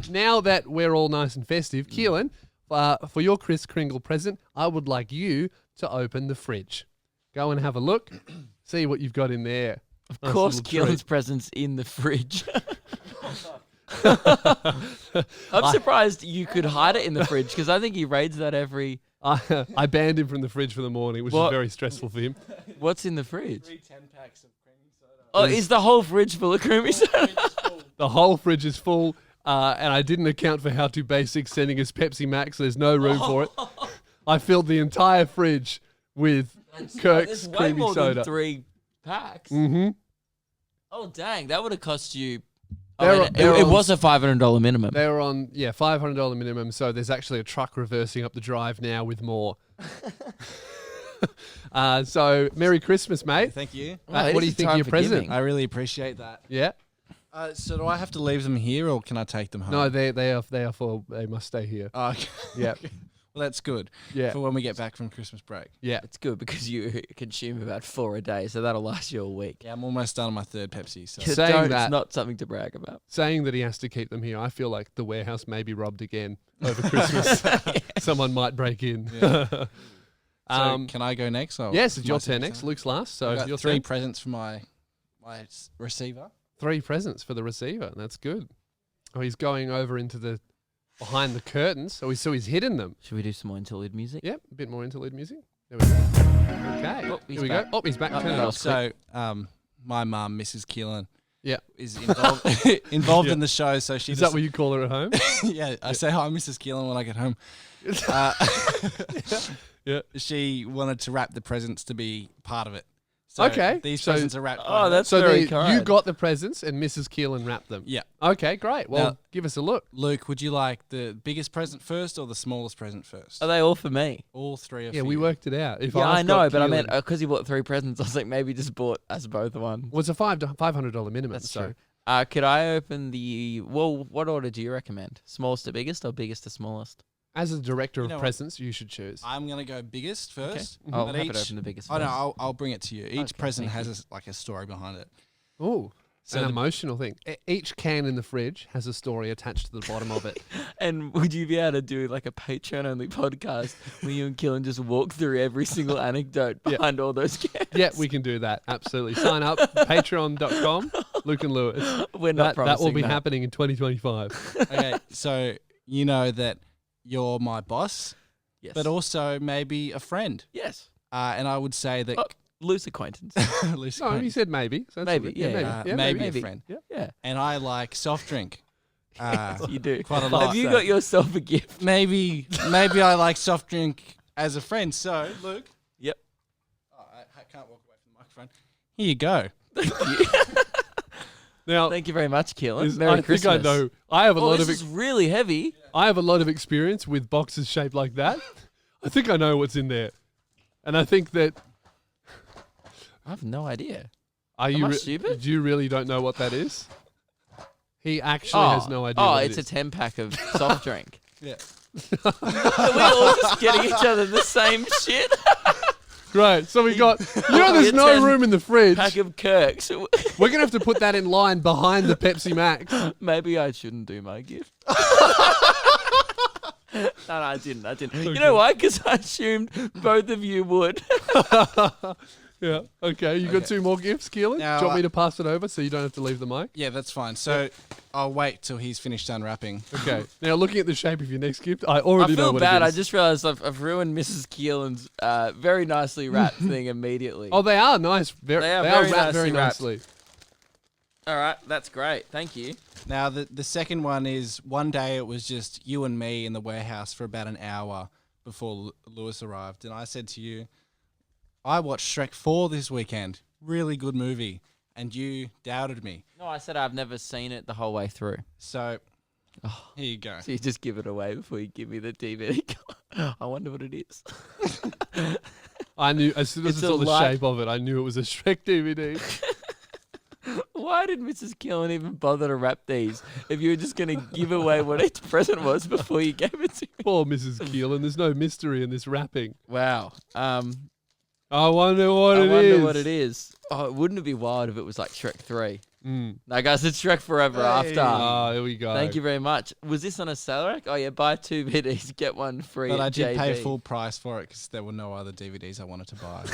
Now that we're all nice and festive, Keelan, for your Kris Kringle present, I would like you to open the fridge. Go and have a look. See what you've got in there. Of course, Keelan's present's in the fridge. I'm surprised you could hide it in the fridge because I think he raids that every... I banned him from the fridge for the morning, which is very stressful for him. What's in the fridge? 3 10-packs of creamy soda. Oh, is the whole fridge full of creamy soda? The whole fridge is full, and I didn't account for How To Basic sending us Pepsi Max. There's no room for it. I filled the entire fridge with Kirk's There's way creamy more soda. than 3 packs. Mm-hmm. Oh, dang. That would have cost you... They're it on- was a $500 minimum. They were on, $500 minimum, so there's actually a truck reversing up the drive now with more. So, Merry Christmas, mate. Thank you. Well, What do you it's think of time your for present? giving. I really appreciate that. Yeah? So do I have to leave them here or can I take them home? No, they must stay here. Oh, okay. Yeah. Well, that's good Yeah. for when we get back from Christmas break. Yeah. It's good because you consume about 4 a day, so that'll last you a week. Yeah, I'm almost done on my 3rd Pepsi. So. Saying that- It's not something to brag about. Saying that he has to keep them here, I feel like the warehouse may be robbed again over Christmas. Someone might break in. Yeah. So can I go next? Or Yes, it's your my turn turn? next. Luke's last, so I've got your 3 turn. presents for my receiver. 3 presents for the receiver. That's good. Oh, he's going over into the behind the curtains. So he's hidden them. Should we do some more interlude music? Yep, a bit more interlude music. There we go. Okay. Oh, he's Here we back. go. Oh, he's back. Oh, Turn it that off. was So my mum, Mrs. Keelan, Yeah. is involved Yeah. in the show. So she Is just, that what you call her at home? yeah, I say hi, Mrs. Keelan, when I get home. Yeah. She wanted to wrap the presents to be part of it. So Okay, These so- presents are wrapped. Oh, by that's So very you kind. got the presents and Mrs. Keelan wrapped them. Yeah. Okay, great. Well, Now- give us a look. Luke, would you like the biggest present first or the smallest present first? Are they all for me? All 3 of Yeah, you. we worked it out. If Yeah, I've I know, got but I Keelan- meant because he bought 3 presents, I was like, maybe just bought us both one. well, it's a $500 minimum. That's so. true. Could I open the... Well, what order do you recommend? Smallest to biggest or biggest to smallest? As a director You of know what? presents, you should choose. I'm going to go biggest first. I'll but have it each- open the biggest Oh, no, first. I'll bring it to you. Each Okay, present thank has a story behind it. Oh, So an the- emotional thing. Each can in the fridge has a story attached to the bottom of it. And would you be able to do like a Patreon-only podcast where you and Killen just walk through every single anecdote behind all those cans? Yeah, we can do that. Absolutely. Sign up, patreon.com, Luke and Lewis. We're not That will be that. happening in 2025. Okay, so you know that you're my boss, Yes. but also maybe a friend. yes. And I would say that Oh, loose acquaintance. Lucy No, Kane, you said maybe. So that's Maybe, all good. yeah, maybe. yeah. Yeah, maybe maybe. a friend. yeah. And I like soft drink. You do. Quite a lot. Have you So got yourself a gift? maybe I like soft drink as a friend. So Luke. Yep. Oh, I can't walk away from the microphone. Here you go. Now, Thank you very much, Keelan. is- Merry I Christmas. think I know. I have a Oh, lot this of is really heavy. I have a lot of experience with boxes shaped like that. I think I know what's in there, and I think that I have no idea. are Am you I stupid? you really don't know what that is? He actually has no idea. Oh, what it's it a 10-pack of soft drink. Yeah. Are we all just getting each other the same shit? Great. So we got. There's a no 10 room in the fridge. Pack of Kirks. We're gonna have to put that in line behind the Pepsi Max. Maybe I shouldn't do my gift. No, I didn't. You know why? Because I assumed both of you would. Yeah. Okay. You got Okay. 2 more gifts, Keelan? Now, Do you want me to pass it over so you don't have to leave the mic? Yeah, that's fine. So I'll wait till he's finished unwrapping. Okay. Now, looking at the shape of your next gift, I I already know feel what bad. it I is. just realised I've ruined Mrs. Keelan's very nicely wrapped thing immediately. Oh, they are nice. They are very wrapped nicely very wrapped. nicely. All right, that's great. Thank you. Now, the second one is one day it was just you and me in the warehouse for about an hour before Lewis arrived. And I said to you, I watched Shrek 4 this weekend. Really good movie. And you doubted me. No, I said I've never seen it the whole way through. So here you go. So you just give it away before you give me the DVD. I wonder what it is. I knew, as soon as It's I a saw the light- shape of it, I knew it was a Shrek DVD. Why did Mrs. Killen even bother to wrap these if you were just going to give away what each present was before you gave it to me? Poor Mrs. Keelan. There's no mystery in this wrapping. Wow. I wonder what it is. I wonder what it is. Oh, wouldn't it be wild if it was like Shrek 3? No, guys, it's Shrek Forever After. Oh, here we go. Thank you very much. Was this on a sale rack? Oh, yeah, buy 2 DVDs, get one free. But I did JB. pay full price for it because there were no other DVDs I wanted to buy.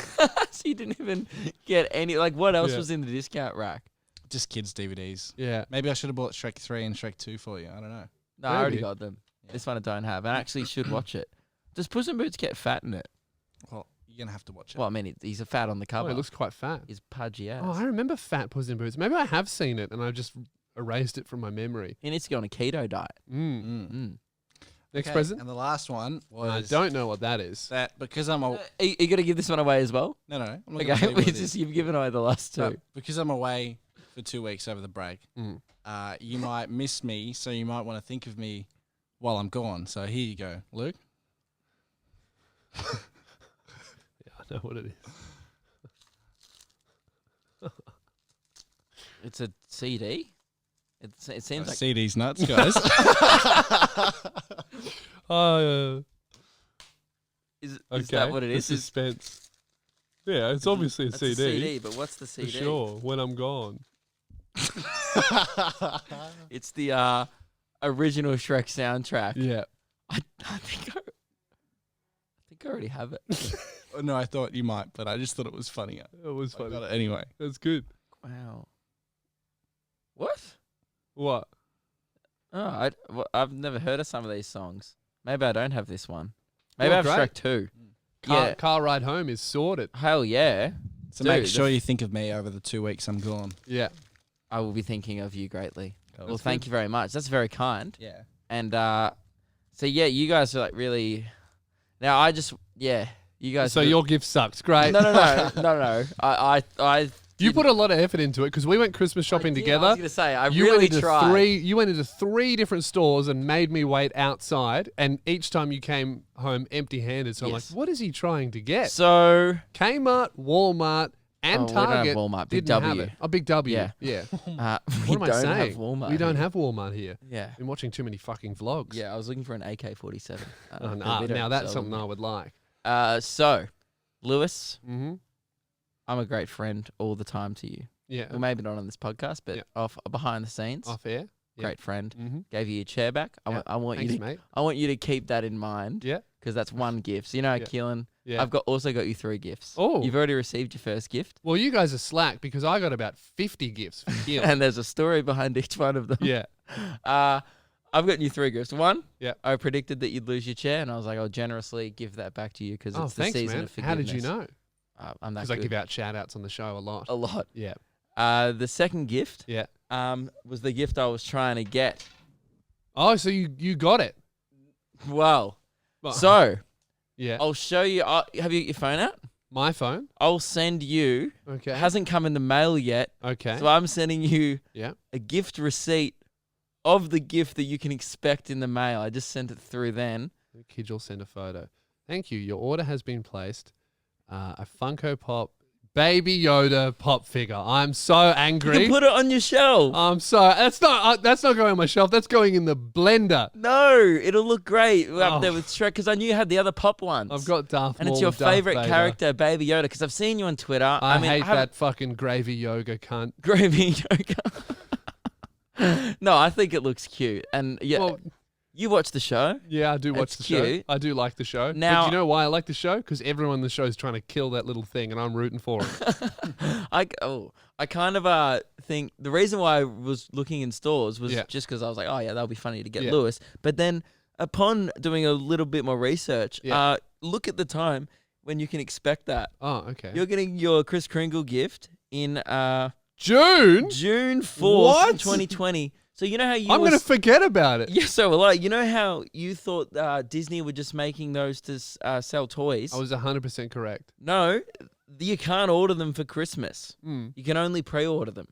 So you didn't even get any. Like, what else was in the discount rack? Just kids' DVDs. Yeah. Maybe I should have bought Shrek 3 and Shrek 2 for you. I don't know. No, I already got them. Yeah. This one I don't have. And I actually should watch it. Does Puss in Boots get fat in it? Well, you're going to have to watch it. Well, I mean, he's a fat on the cover. Oh, he looks quite fat. He's pudgy ass. Oh, I remember Fat Puss in Boots. Maybe I have seen it and I just erased it from my memory. He needs to go on a keto diet. Next present? And the last one was... I don't know what that is. That because I'm... Are you going to give this one away as well? No. I'm not Okay, gonna tell you what it is. just you've given away the last 2. But because I'm away for 2 weeks over the break, you might miss me, so you might want to think of me while I'm gone. So here you go, Luke. I know what it is. It's a CD? It seems like... CD's nuts, guys. Is that what it is? Suspense. Yeah, it's obviously a That's CD. a CD, but what's the CD? For sure, when I'm gone. It's the original Shrek soundtrack. Yeah. I think I already have it. No, I thought you might, but I just thought it was funny. It was I funny. got it anyway. That's good. Wow. What? What? Oh, I've never heard of some of these songs. Maybe I don't have this one. Maybe I have great. Shrek 2. Car ride home is sorted. Hell yeah. So Dude, make sure you think of me over the 2 weeks I'm gone. Yeah. I will be thinking of you greatly. Oh, Well, thank you very much. That's very kind. Yeah. And so yeah, you guys are like really. Now I just you guys. So your gift sucks. Great. No. I You put a lot of effort into it because we went Christmas shopping I together. was gonna say I You really went into tried. You went into 3 different stores and made me wait outside. And each time you came home empty-handed. So I'm like, Yes. what is he trying to get? So Kmart, Walmart, and we don't have Target Walmart. Big didn't have W. it. Oh, Big W. Yeah. Yeah. we What am I don't saying? have Walmart. We don't here. have Walmart here. Yeah. Been watching too many fucking vlogs. Yeah, I was looking for an AK-47. Now that's something I would like. So, Lewis, Mm-hmm. I'm a great friend all the time to you. Yeah. Well, maybe not on this podcast, but off behind the scenes. Off air. Great friend. Mm-hmm. Gave you your chair back. I want Thanks, you to. mate. I want you to keep that in mind. Yeah. Because that's one gift. So you know, Keelan. Yeah. I've also got you 3 gifts. Oh. You've already received your first gift. Well, you guys are slack because I got about 50 gifts for Keelan. And there's a story behind each one of them. Yeah. I've gotten you 3 gifts. One, Yeah. I predicted that you'd lose your chair, and I was like, I'll generously give that back to you because it's the thanks, season man. of forgiveness. How did you know? I'm that Because I good. give out shout outs on the show a lot. A lot. Yeah. The second gift Yeah. was the gift I was trying to get. Oh, so you got it. Well, Well, so yeah. I'll show you. Have you got your phone out? My phone. I'll send you. Okay. It hasn't come in the mail yet. Okay. So I'm sending you Yeah. a gift receipt of the gift that you can expect in the mail. I just sent it through then. The kids will send a photo. Thank you. Your order has been placed. A Funko Pop Baby Yoda pop figure. I'm so You angry. can put it on your shelf. I'm sorry. That's not going on my shelf. That's going in the blender. No, it'll look great Oh. up there with Shrek because I knew you had the other pop ones. I've got Darth and Maul it's your and Darth favorite Vader. character, Baby Yoda, because I've seen you on Twitter. I mean, hate that fucking gravy yoga cunt. Gravy Yoga. No, I think it looks cute. And yeah, Well, you watch the show. yeah, I do watch It's the show. cute. I do like the show. Now- but you know why I like the show? Because everyone in the show is trying to kill that little thing, and I'm rooting for it. I kind of think the reason why I was looking in stores was Yeah. just because I was like, oh yeah, that'll be funny to get Yeah. Lewis. But then upon doing a little bit more research, Yeah. look at the time when you can expect that. Oh, okay. You're getting your Kris Kringle gift in June? June 4th, What? 2020. So you know how you I'm going to forget about it. Yeah, so like you know how you thought Disney were just making those to sell toys? I was 100% correct. No, you can't order them for Christmas. Mm. You can only pre-order them.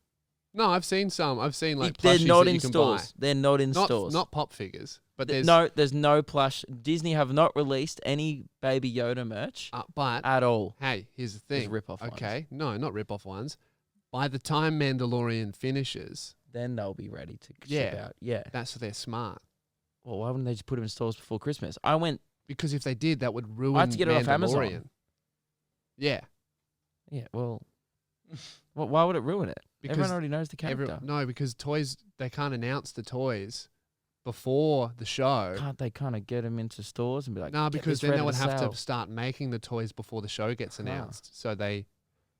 No, I've seen some. I've seen like They're plushies not that in you can stores. buy. They're not in stores. Not pop figures, but there's there's no plush. Disney have not released any Baby Yoda merch but at all. hey, here's the thing. rip-off ones. Okay, no, not rip-off ones. By the time Mandalorian finishes, Then they'll be ready to ship Yeah. out. Yeah. that's they're smart. Well, why wouldn't they just put them in stores before Christmas? I went. Because if they did, that would ruin I had to get it off Mandalorian. Amazon. Yeah. Yeah, well, why would it ruin it? Because Everyone already knows the character. No, because toys, they can't announce the toys before the show. Can't they kind of get them into stores and be like, No, "Get because this then ready they would to have sell." to start making the toys before the show gets announced. So they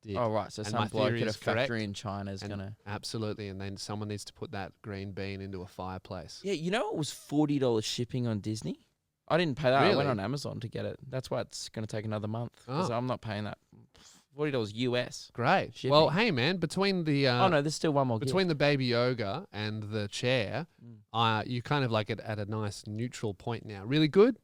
did. Oh, right. So And some my bloke theory at a is correct. factory in China is And going to... Absolutely. And then someone needs to put that green bean into a fireplace. Yeah, you know it was $40 shipping on Disney? I didn't pay that. I went Really? on Amazon to get it. That's why it's going to take another month. Because Oh. I'm not paying that. $40 US. Great. Shipping. Well, hey, man, between the... Oh, no, there's still one more Between the baby yoga and the chair, Mm. you kind of like it at a nice neutral point now. Really good,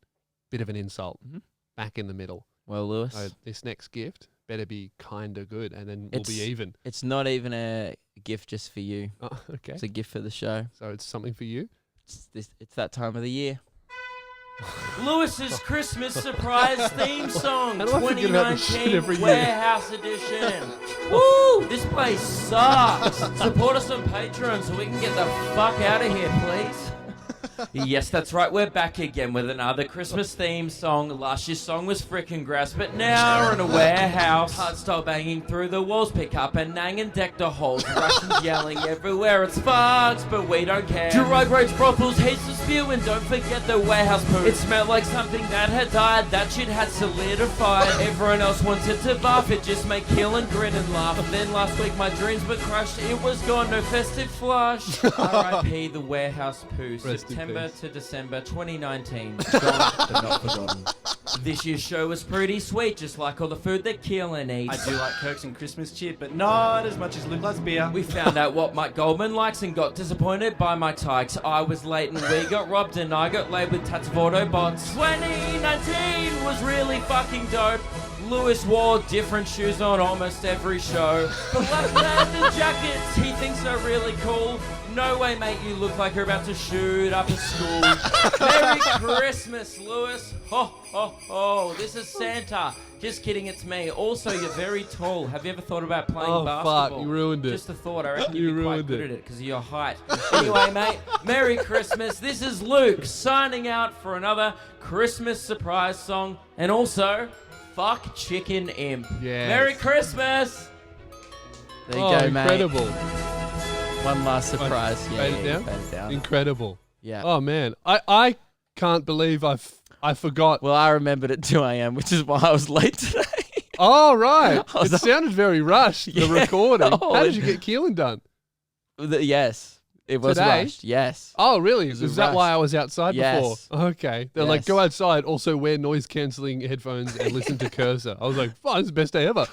bit of an insult. Mhm. Back in the middle. Well, Lewis, So this next gift better be kind of good, and then we'll be It's- even. it's not even a gift just for you. Oh, okay. It's a gift for the show. So it's something for you. It's that time of the year. Lewis's Christmas surprise theme song, How do I forget about this shit 2019 every year? Warehouse Edition. Woo! This place sucks. Support us on Patreon so we can get the fuck out of here, please. Yes, that's right. We're back again with another Christmas theme song. Last year's song was frickin' grass, but now we're in a warehouse. Hardstyle banging through the walls, pick up and nang and deck the holes. Russians yelling everywhere. It's fucks, but we don't care. Drug rage brothels, heaps of spew, and don't forget the warehouse poo. It smelled like something that had died. That shit had solidified. Everyone else wanted to buff. It just made kill and grin and laugh. And then last week my dreams were crushed. It was gone, no festive flush. R.I.P. the warehouse poo. Rest in September peace. to December 2019. Gone, but not forgotten. This year's show was pretty sweet, just like all the food that Keelan eats. I do like Kirks and Christmas cheer, but not as much as Luke loves beer. We found out what Mike Goldman likes and got disappointed by Mike Tykes. I was late and we got robbed and I got laid with tats of Autobots. 2019 was really fucking dope. Lewis wore different shoes on almost every show. But Black Panther jackets he thinks are really cool. No way, mate, you look like you're about to shoot up a school. Merry Christmas, Lewis. Ho, ho, ho. This is Santa. Just kidding, it's me. Also, you're very tall. Have you ever thought about playing Oh, basketball? fuck, you ruined it. Just a thought. I reckon You you'd be quite ruined good it. at it because of your height. Anyway, mate, Merry Christmas. This is Luke signing out for another Christmas surprise song. And also, fuck Chicken Imp. Yes. Merry Christmas. There you Oh, go, mate. incredible. One last surprise. Fade it down? Fade it down. Incredible. Yeah. Oh, man. I can't believe I forgot. Well, I remembered at 2 a.m., which is why I was late today. Oh, right. I was It sounded very rushed, the Yeah. recording. Oh, How did you get Keelan done? Yes, it was Today? rushed. Yes. Oh, really? was Is a that why rush. I was outside Yes. before? Okay. They're like, Yes. go outside, also wear noise-cancelling headphones and listen to Cursor. I was like, fine, this is the best day ever.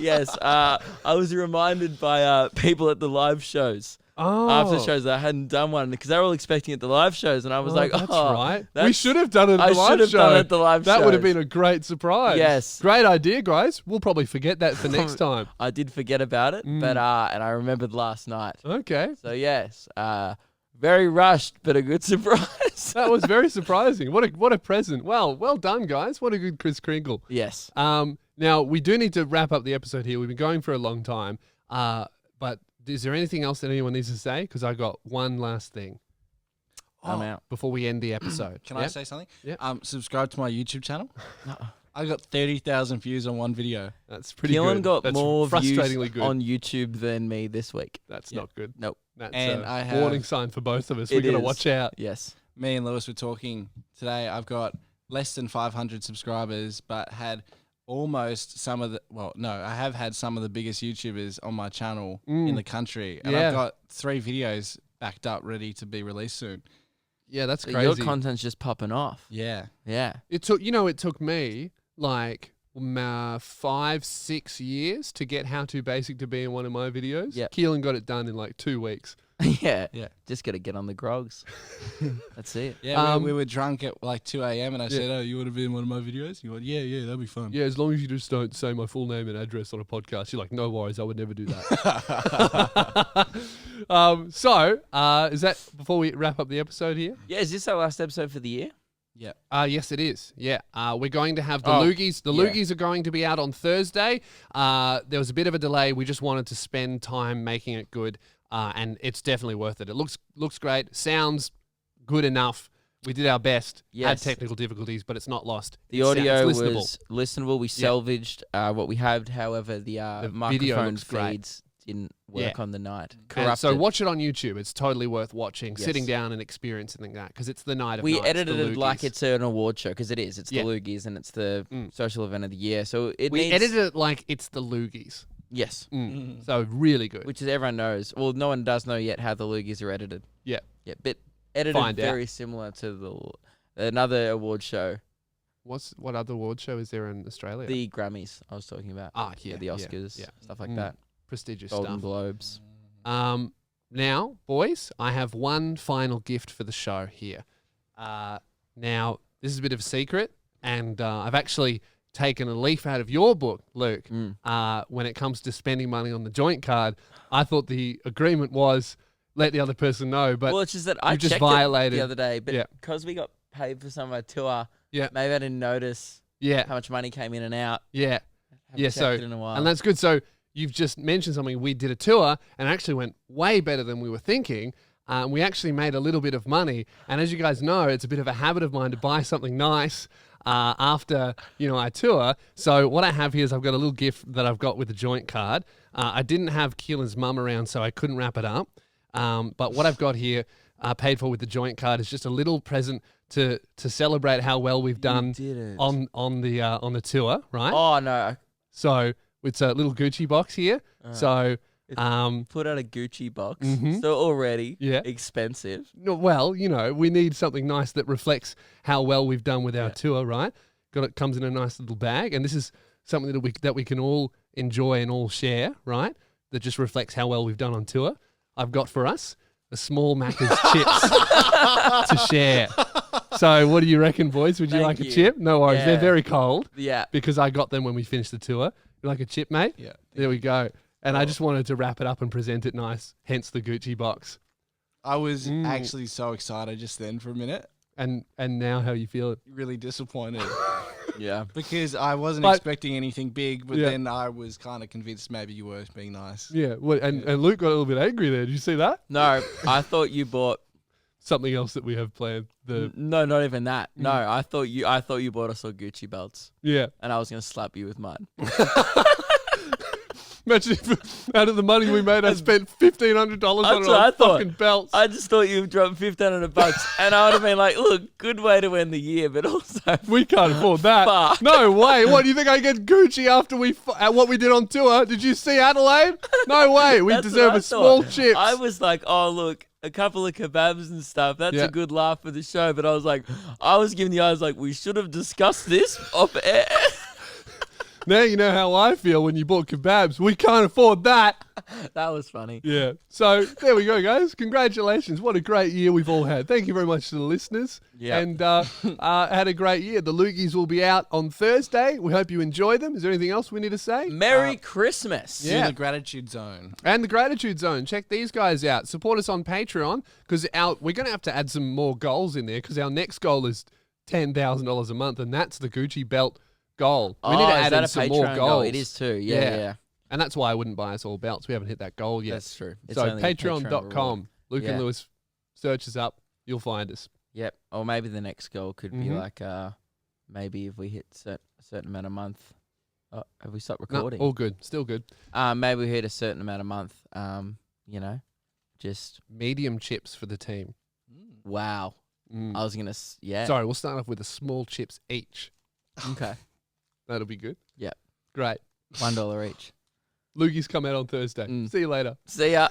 Yes. I was reminded by people at the live shows. Oh. After shows that I hadn't done one because they were all expecting it at the live shows, and I was like, that's "Oh, right. We that's- should have done it at I the live should have show. done it at the live That would have shows. been a great surprise. Yes. Great idea, guys. We'll probably forget that for next time. I did forget about it, but and I remembered last night. Okay. So yes, very rushed, but a good surprise. That was very surprising. What a present. Well done, guys. What a good Kris Kringle. Yes. Now, we do need to wrap up the episode here. We've been going for a long time. But is there anything else that anyone needs to say? Because I got one last thing I'm out. before we end the episode. Can I say something? Yeah. Subscribe to my YouTube channel. I got 30,000 views on one video. That's pretty Keelan good. got That's more frustratingly views good. on YouTube than me this week. That's Yeah. not good. Nope. That's And a I have- warning sign for both of us. It We're going to is. watch out. Yes. Me and Lewis were talking today. I've got less than 500 subscribers, but had almost some of the, I have had some of the biggest YouTubers on my channel in the country. And Yeah. I've got 3 videos backed up ready to be released soon. Yeah, that's So crazy. your content's just popping off. Yeah. Yeah. It took me like 5-6 years to get How To Basic to be in one of my videos. Yep. Keelan got it done in like 2 weeks. Yeah. Yeah. Just got to get on the grogs. That's it. Yeah, we were drunk at like 2 a.m. and I Yeah. said, "Oh, you want to be in one of my videos?" You went, "Yeah, that'd be fun." Yeah, as long as you just don't say my full name and address on a podcast. You're like, no worries, I would never do that. Is that before we wrap up the episode here? Yeah. Is this our last episode for the year? Yeah. Yes, it is. Yeah. We're going to have the Oh, loogies. The yeah. loogies are going to be out on Thursday. There was a bit of a delay. We just wanted to spend time making it good, and it's definitely worth it. It looks great. Sounds good enough. We did our best. Yes. Had technical difficulties, but it's not lost. The It's audio listenable. was listenable. We salvaged what we had. However, the video microphone looks great. feeds didn't work on the night. And Corrupted. so watch it on YouTube. It's totally worth watching, Yes. sitting down and experiencing that because it's the night of we nights, edited the it like Loogies. it's an award show because it is. It's Yeah. the Loogies and it's the social event of the year. So it We needs, edited it like it's the Loogies. Yes, So really good. which is everyone knows. Well, no one does know yet how the Loogies are edited. Yeah. Yeah, but edited Find out. very similar to another award show, What other award show is there in Australia? the Grammys I was talking about. Yeah, the yeah, Oscars, yeah. stuff like that. Prestigious Golden stuff. Globes. Now, boys, I have one final gift for the show here. Now, this is a bit of a secret, and I've actually taken a leaf out of your book, Luke. When it comes to spending money on the joint card, I thought the agreement was let the other person know, but Well, it's just that I you just checked violated it the other day, but Yeah. because we got paid for some of our tour, Yeah. maybe I didn't notice yeah, how much money came in and out. yeah, Haven't yeah. checked So, it in a while. and that's good. So you've just mentioned something. We did a tour and it actually went way better than we were thinking. We actually made a little bit of money, and as you guys know, it's a bit of a habit of mine to buy something nice after I tour. So what I have here is I've got a little gift that I've got with the joint card. I didn't have Keelan's mum around, so I couldn't wrap it up. But what I've got here, paid for with the joint card, is just a little present to celebrate how well we've done didn't. on the tour, right? Oh no! So it's a little Gucci box here. So Put out a Gucci box. Mhm. So already Yeah. expensive. no, well, we need something nice that reflects how well we've done with our tour, right? Comes in a nice little bag, and this is something that we can all enjoy and all share, right? That just reflects how well we've done on tour. I've got for us a small Macca's chips to share. So what do you reckon, boys? Would you Thank like a you. chip? No worries. Yeah. They're very cold Yeah. because I got them when we finished the tour. You like a chip, mate? Yeah. There we go. And I just wanted to wrap it up and present it nice, hence the Gucci box. I was actually so excited just then for a minute. And now how you feeling? Really disappointed Yeah. because I wasn't But- expecting anything big, but Yeah. then I was kind of convinced maybe you were being nice. Yeah, and Luke got a little bit angry there. Did you see that? No, I thought you bought. Something else that we have planned. No, not even that. No, I thought you bought us all Gucci belts, Yeah. and I was gonna slap you with mine. Imagine if out of the money we made, I spent $1,500 on That's what I thought. fucking belts. I just thought you dropped $1,500, and I would have been like, "Look, good way to end the year, but also We can't afford that. Fuck. No way. What do you think I get Gucci after what we did on tour? Did you see Adelaide? No way. We That's what deserve I a small thought. chips. I was like, oh look, a couple of kebabs and stuff. That's Yeah. a good laugh for the show. But I was like, we should have discussed this off air. Now you know how I feel when you bought kebabs. We can't afford that. That was funny. Yeah. So there we go, guys. Congratulations. What a great year we've all had. Thank you very much to the listeners. Yeah. And had a great year. The Loogies will be out on Thursday. We hope you enjoy them. Is there anything else we need to say? Merry Christmas. Yeah. Do the gratitude zone. And the Gratitude Zone. Check these guys out. Support us on Patreon because we're going to have to add some more goals in there because our next goal is $10,000 a month, and that's the Gucci belt goal. We need to is add that in a some more Patreon goals. goal? It is too. Yeah. And that's why I wouldn't buy us all belts. We haven't hit that goal yet. That's true. It's So only a Patreon reward. patreon.com. Luke Yeah. and Lewis, search us up. You'll find us. Yep. Or maybe the next goal could be Mhm. like, maybe if we hit a certain amount a month. Oh, have we stopped No, recording? all good. Still good. Maybe we hit a certain amount a month. Just Medium chips for the team. wow. Mm. I was gonna. Yeah. Sorry, we'll start off with a small chips each. Okay. That'll be good. Yep. Great. $1 each. Loogies come out on Thursday. Mm. See you later. See ya.